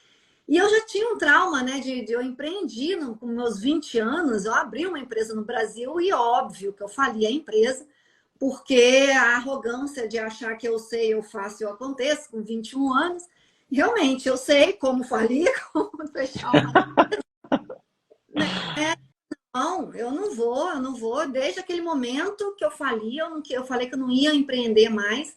E eu já tinha um trauma, né? Eu empreendi com meus 20 anos, eu abri uma empresa no Brasil e óbvio que eu fali a empresa, porque a arrogância de achar que eu sei, eu faço, eu aconteço, com 21 anos. Realmente, eu sei como falir, como fechar uma... Não, eu não vou. Desde aquele momento que eu fali, eu falei que eu não ia empreender mais.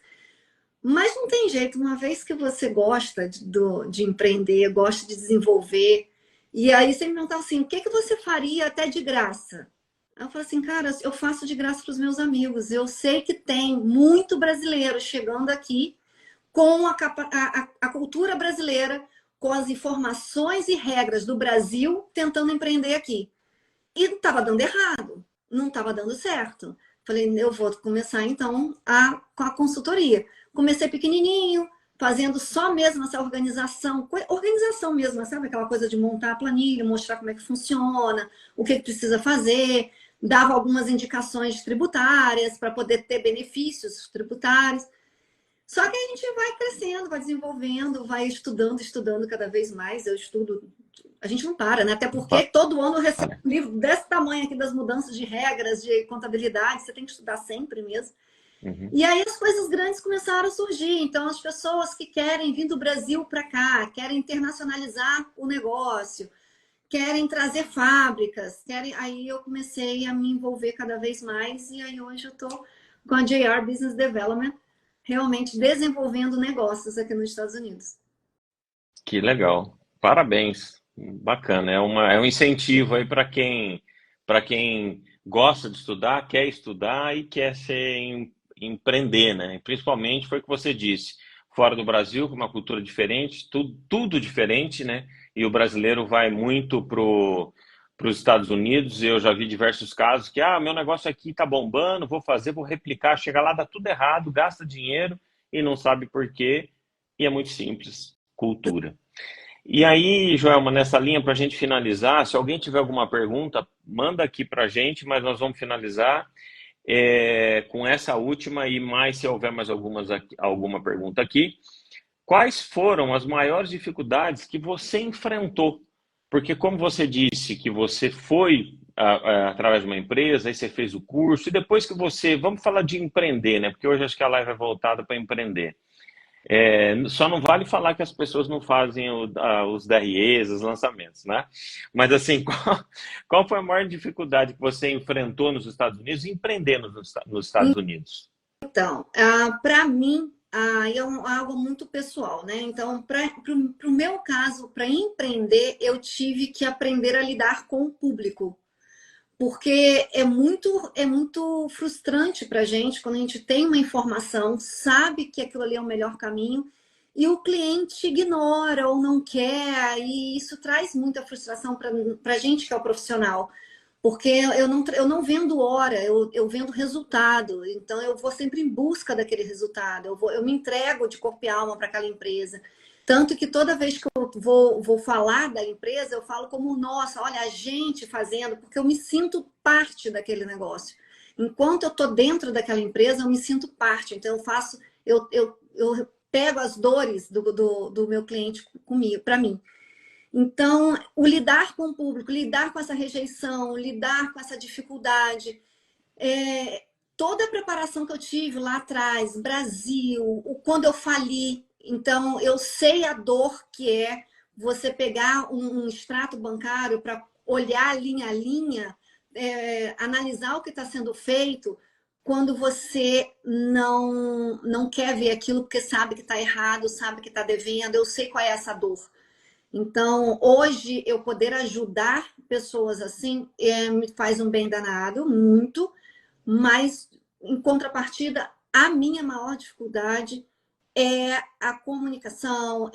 Mas não tem jeito, uma vez que você gosta de empreender, gosta de desenvolver, e aí você me perguntava assim, o que você faria até de graça? Aí eu falei assim, cara, eu faço de graça para os meus amigos. Eu sei que tem muito brasileiro chegando aqui com a cultura brasileira, com as informações e regras do Brasil, tentando empreender aqui. E não estava dando errado, não estava dando certo. Falei, eu vou começar então com a consultoria. Comecei pequenininho, fazendo só mesmo essa organização mesmo, sabe? Aquela coisa de montar a planilha, mostrar como é que funciona, o que precisa fazer, dava algumas indicações tributárias para poder ter benefícios tributários. Só que a gente vai crescendo, vai desenvolvendo, vai estudando cada vez mais. Eu estudo, a gente não para, né? Até porque todo ano eu recebo um livro desse tamanho aqui das mudanças de regras, de contabilidade, você tem que estudar sempre mesmo. Uhum. E aí as coisas grandes começaram a surgir. Então, as pessoas que querem vir do Brasil para cá, querem internacionalizar o negócio, querem trazer fábricas, querem. Aí eu comecei a me envolver cada vez mais e aí hoje eu estou com a JR Business Development, realmente desenvolvendo negócios aqui nos Estados Unidos. Que legal. Parabéns. Bacana. É um incentivo aí para quem gosta de estudar, quer estudar e quer empreender, né? Principalmente foi o que você disse. Fora do Brasil, com uma cultura diferente, tudo diferente, né? E o brasileiro vai muito para os Estados Unidos. Eu já vi diversos casos que, meu negócio aqui tá bombando, vou fazer, vou replicar, chega lá, dá tudo errado, gasta dinheiro e não sabe por quê. E é muito simples, cultura. E aí, Joelma, nessa linha, para a gente finalizar, se alguém tiver alguma pergunta, manda aqui para a gente, mas nós vamos finalizar com essa última e mais se houver mais alguma pergunta aqui. Quais foram as maiores dificuldades que você enfrentou? Porque como você disse que você foi através de uma empresa, aí você fez o curso, e depois que vamos falar de empreender, né? Porque hoje acho que a live é voltada para empreender. Só não vale falar que as pessoas não fazem os DREs, os lançamentos, né? Mas assim, qual foi a maior dificuldade que você enfrentou nos Estados Unidos e empreendendo nos Estados Unidos? Então, para mim, algo muito pessoal, né? Então, para o meu caso, para empreender, eu tive que aprender a lidar com o público. Porque é muito frustrante para a gente quando a gente tem uma informação, sabe que aquilo ali é o melhor caminho e o cliente ignora ou não quer, e isso traz muita frustração para a gente que é o profissional. Porque eu não vendo hora, eu vendo resultado. Então, eu vou sempre em busca daquele resultado. Eu me entrego de corpo e alma para aquela empresa. Tanto que toda vez que eu vou falar da empresa, eu falo como, nossa, olha, a gente fazendo, porque eu me sinto parte daquele negócio. Enquanto eu estou dentro daquela empresa, eu me sinto parte. Então, eu pego as dores do meu cliente comigo, para mim. Então, o lidar com o público, lidar com essa rejeição, lidar com essa dificuldade, toda a preparação que eu tive lá atrás, Brasil, quando eu fali, então eu sei a dor que é você pegar um extrato bancário para olhar linha a linha, analisar o que está sendo feito, quando você não quer ver aquilo porque sabe que está errado, sabe que está devendo, eu sei qual é essa dor. Então, hoje, eu poder ajudar pessoas assim me faz um bem danado, muito, mas, em contrapartida, a minha maior dificuldade é a comunicação,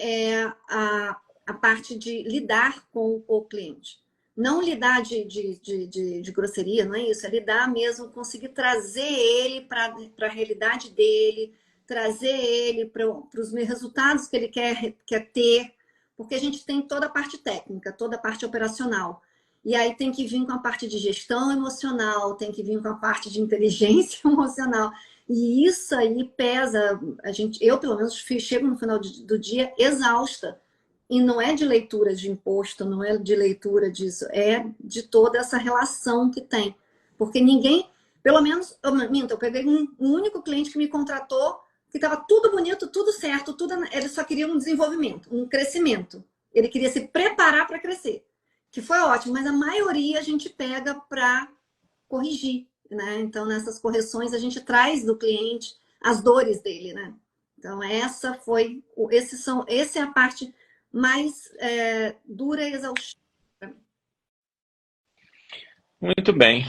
a parte de lidar com o cliente. Não lidar de grosseria, não é isso, é lidar mesmo, conseguir trazer ele para a realidade dele, trazer ele para os resultados que ele quer ter, porque a gente tem toda a parte técnica, toda a parte operacional. E aí tem que vir com a parte de gestão emocional, tem que vir com a parte de inteligência emocional. E isso aí pesa. Eu, pelo menos, chego no final do dia exausta. E não é de leitura de imposto, não é de leitura disso, é de toda essa relação que tem. Porque ninguém, pelo menos, eu peguei um único cliente que me contratou que estava tudo bonito, tudo certo, ele só queria um desenvolvimento, um crescimento. Ele queria se preparar para crescer, que foi ótimo, mas a maioria a gente pega para corrigir, né? Então, nessas correções, a gente traz do cliente as dores dele, né? Então, essa é a parte mais dura e exaustiva. Muito bem,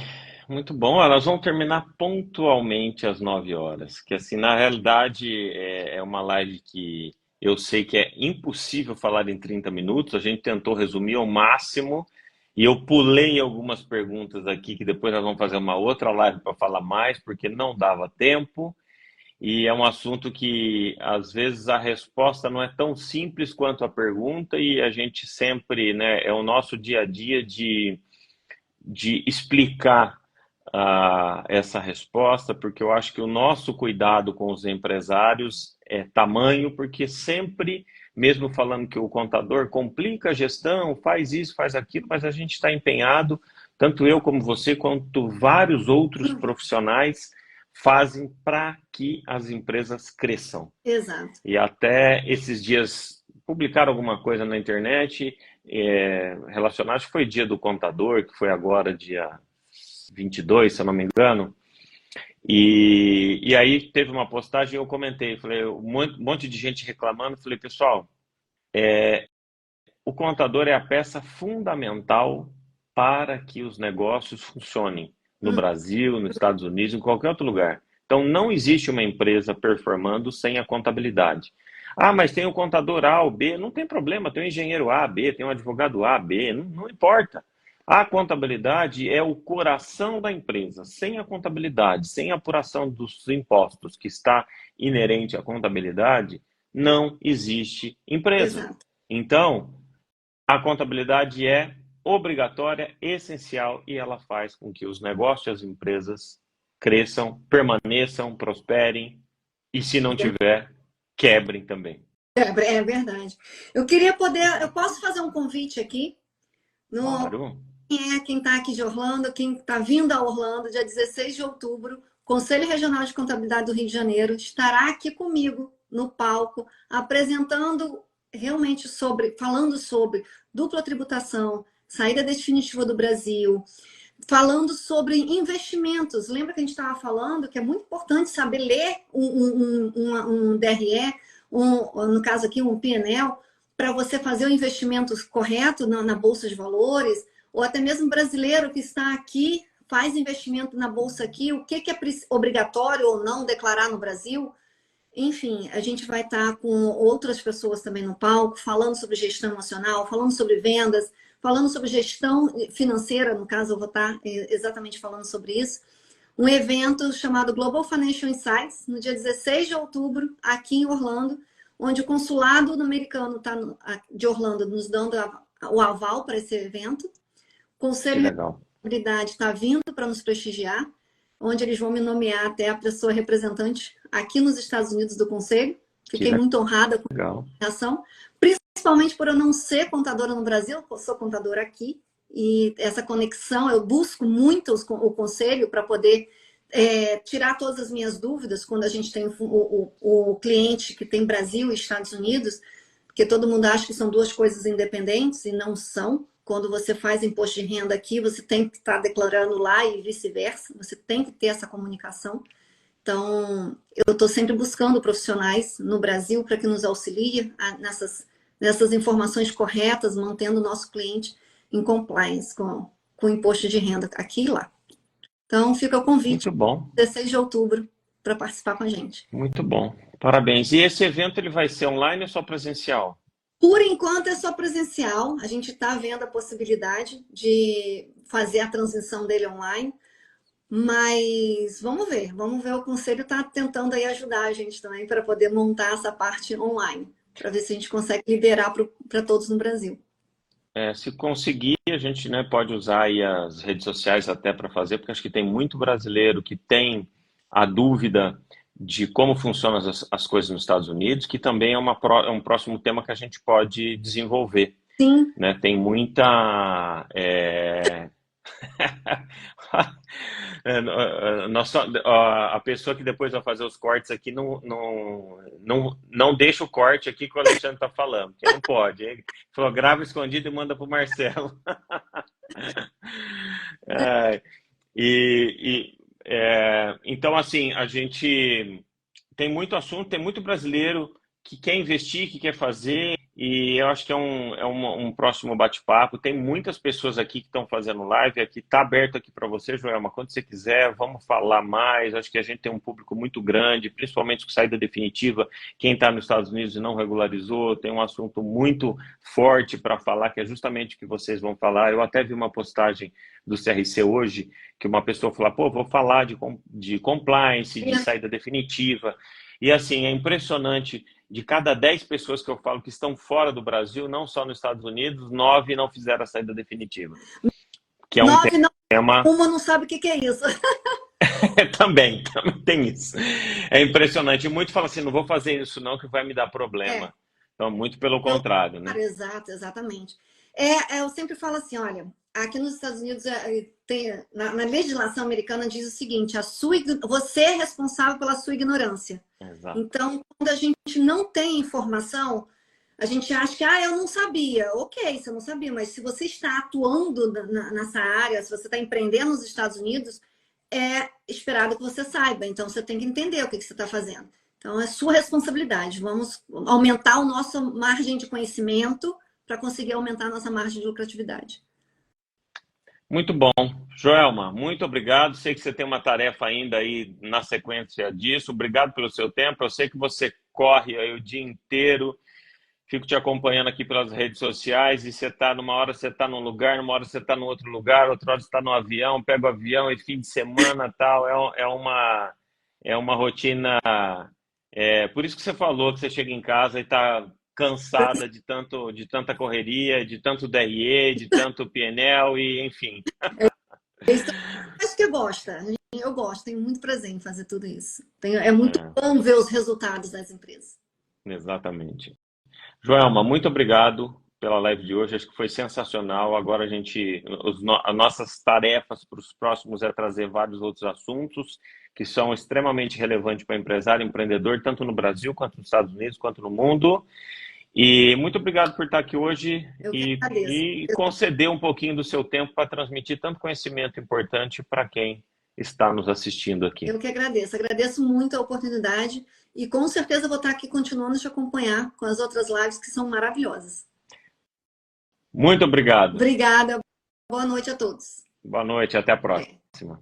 muito bom. Elas vão terminar pontualmente às 9 horas, que assim, na realidade, é uma live que eu sei que é impossível falar em 30 minutos, a gente tentou resumir ao máximo, e eu pulei algumas perguntas aqui, que depois nós vamos fazer uma outra live para falar mais, porque não dava tempo, e é um assunto que, às vezes, a resposta não é tão simples quanto a pergunta, e a gente sempre, né, é o nosso dia a dia de explicar essa resposta, porque eu acho que o nosso cuidado com os empresários é tamanho, porque sempre, mesmo falando que o contador complica a gestão, faz isso, faz aquilo, mas a gente está empenhado, tanto eu como você, quanto vários outros profissionais, fazem para que as empresas cresçam. Exato. E até esses dias publicaram alguma coisa na internet relacionada, acho que foi dia do contador, que foi agora, dia 22, se eu não me engano. E aí teve uma postagem e eu comentei, falei, um monte de gente reclamando, falei, pessoal, o contador é a peça fundamental para que os negócios funcionem no Hum, Brasil, nos Estados Unidos, em qualquer outro lugar. Então, não existe uma empresa performando sem a contabilidade. Ah, mas tem o contador A ou B, não tem problema, tem o engenheiro A, B, tem o advogado A, B, não importa. A contabilidade é o coração da empresa. Sem a contabilidade, sem a apuração dos impostos que está inerente à contabilidade, não existe empresa. exato. Então, a contabilidade é obrigatória, essencial e ela faz com que os negócios e as empresas cresçam, permaneçam, prosperem e, se não tiver, quebrem também. É verdade. Eu posso fazer um convite aqui? No, Claro, quem está aqui de Orlando, quem está vindo a Orlando, dia 16 de outubro, Conselho Regional de Contabilidade do Rio de Janeiro estará aqui comigo no palco, apresentando realmente falando sobre dupla tributação, saída definitiva do Brasil, falando sobre investimentos. Lembra que a gente estava falando que é muito importante saber ler um DRE, no caso aqui, um PNL, para você fazer o investimento correto na Bolsa de Valores, ou até mesmo brasileiro que está aqui, faz investimento na Bolsa aqui, o que é obrigatório ou não declarar no Brasil. Enfim, a gente vai estar com outras pessoas também no palco, falando sobre gestão emocional, falando sobre vendas, falando sobre gestão financeira, no caso eu vou estar exatamente falando sobre isso. Um evento chamado Global Financial Insights, no dia 16 de outubro, aqui em Orlando, onde o consulado americano de Orlando nos dando o aval para esse evento. O que Conselho de legal. Responsabilidade está vindo para nos prestigiar, onde eles vão me nomear até a pessoa representante aqui nos Estados Unidos do Conselho. Que Fiquei muito honrada com legal. a nomeação, principalmente por eu não ser contadora no Brasil, eu sou contadora aqui, e essa conexão, eu busco muito o Conselho para poder tirar todas as minhas dúvidas quando a gente tem o cliente que tem Brasil e Estados Unidos, porque todo mundo acha que são duas coisas independentes e não são. Quando você faz imposto de renda aqui, você tem que estar declarando lá e vice-versa, você tem que ter essa comunicação. Então, eu estou sempre buscando profissionais no Brasil para que nos auxiliem nessas informações corretas, mantendo o nosso cliente em compliance com o imposto de renda aqui e lá. Então, fica o convite, Muito bom, 16 de outubro, para participar com a gente. muito bom. Parabéns. E esse evento ele vai ser online ou só presencial? Por enquanto é só presencial, a gente está vendo a possibilidade de fazer a transição dele online, mas vamos ver, o Conselho está tentando aí ajudar a gente também para poder montar essa parte online, para ver se a gente consegue liberar para todos no Brasil. Se conseguir, a gente, né, pode usar aí as redes sociais até para fazer, porque acho que tem muito brasileiro que tem a dúvida de como funcionam as coisas nos Estados Unidos, que também é um próximo tema que a gente pode desenvolver, Sim, né? Tem muita a pessoa que depois vai fazer os cortes aqui não deixa o corte aqui que o Alexandre está falando, que não pode. Ele falou, grava escondido e manda para o Marcelo. Então, assim, a gente tem muito assunto, tem muito brasileiro que quer investir, que quer fazer, e eu acho que é um próximo bate-papo. Tem muitas pessoas aqui que estão fazendo live, aqui está aberto aqui para você, Joelma, quando você quiser, vamos falar mais. Acho que a gente tem um público muito grande, principalmente com saída definitiva, quem está nos Estados Unidos e não regularizou, tem um assunto muito forte para falar, que é justamente o que vocês vão falar. Eu até vi uma postagem do CRC hoje, que uma pessoa falou, pô, vou falar de compliance, de saída definitiva, e assim, é impressionante. De cada 10 pessoas que eu falo que estão fora do Brasil, não só nos Estados Unidos, 9 não fizeram a saída definitiva. Que é um 9 não, tema... uma não sabe o que é isso. também tem isso. É impressionante. E muitos falam assim, não vou fazer isso não, que vai me dar problema. Então, muito pelo contrário, né? Exato, exatamente. Eu sempre falo assim, olha, aqui nos Estados Unidos, na legislação americana diz o seguinte, você é responsável pela sua ignorância. Exato. Então, quando a gente não tem informação, a gente acha que, eu não sabia. Ok, você não sabia, mas se você está atuando nessa área, se você está empreendendo nos Estados Unidos, é esperado que você saiba. Então, você tem que entender o que você está fazendo. Então, é sua responsabilidade. Vamos aumentar a nossa margem de conhecimento para conseguir aumentar a nossa margem de lucratividade. Muito bom. Joelma, muito obrigado. Sei que você tem uma tarefa ainda aí na sequência disso. Obrigado pelo seu tempo. Eu sei que você corre aí o dia inteiro. Fico te acompanhando aqui pelas redes sociais e você está, numa hora você está num lugar, numa hora você está no outro lugar, outra hora você está no avião, pega o avião e fim de semana tal. É uma rotina. Por isso que você falou que você chega em casa e está cansada de tanta correria, de tanto DRE, de tanto PNL e enfim. Acho que gosta. Eu gosto, tenho muito prazer em fazer tudo isso. É muito bom ver os resultados das empresas. Exatamente. Joelma, muito obrigado pela live de hoje. Acho que foi sensacional. Agora as nossas tarefas para os próximos é trazer vários outros assuntos que são extremamente relevantes para empresário e empreendedor, tanto no Brasil, quanto nos Estados Unidos, quanto no mundo. E muito obrigado por estar aqui hoje e conceder um pouquinho do seu tempo para transmitir tanto conhecimento importante para quem está nos assistindo aqui. Eu que agradeço. Agradeço muito a oportunidade e com certeza vou estar aqui continuando te acompanhar com as outras lives que são maravilhosas. Muito obrigado. Obrigada. Boa noite a todos. Boa noite. Até a próxima.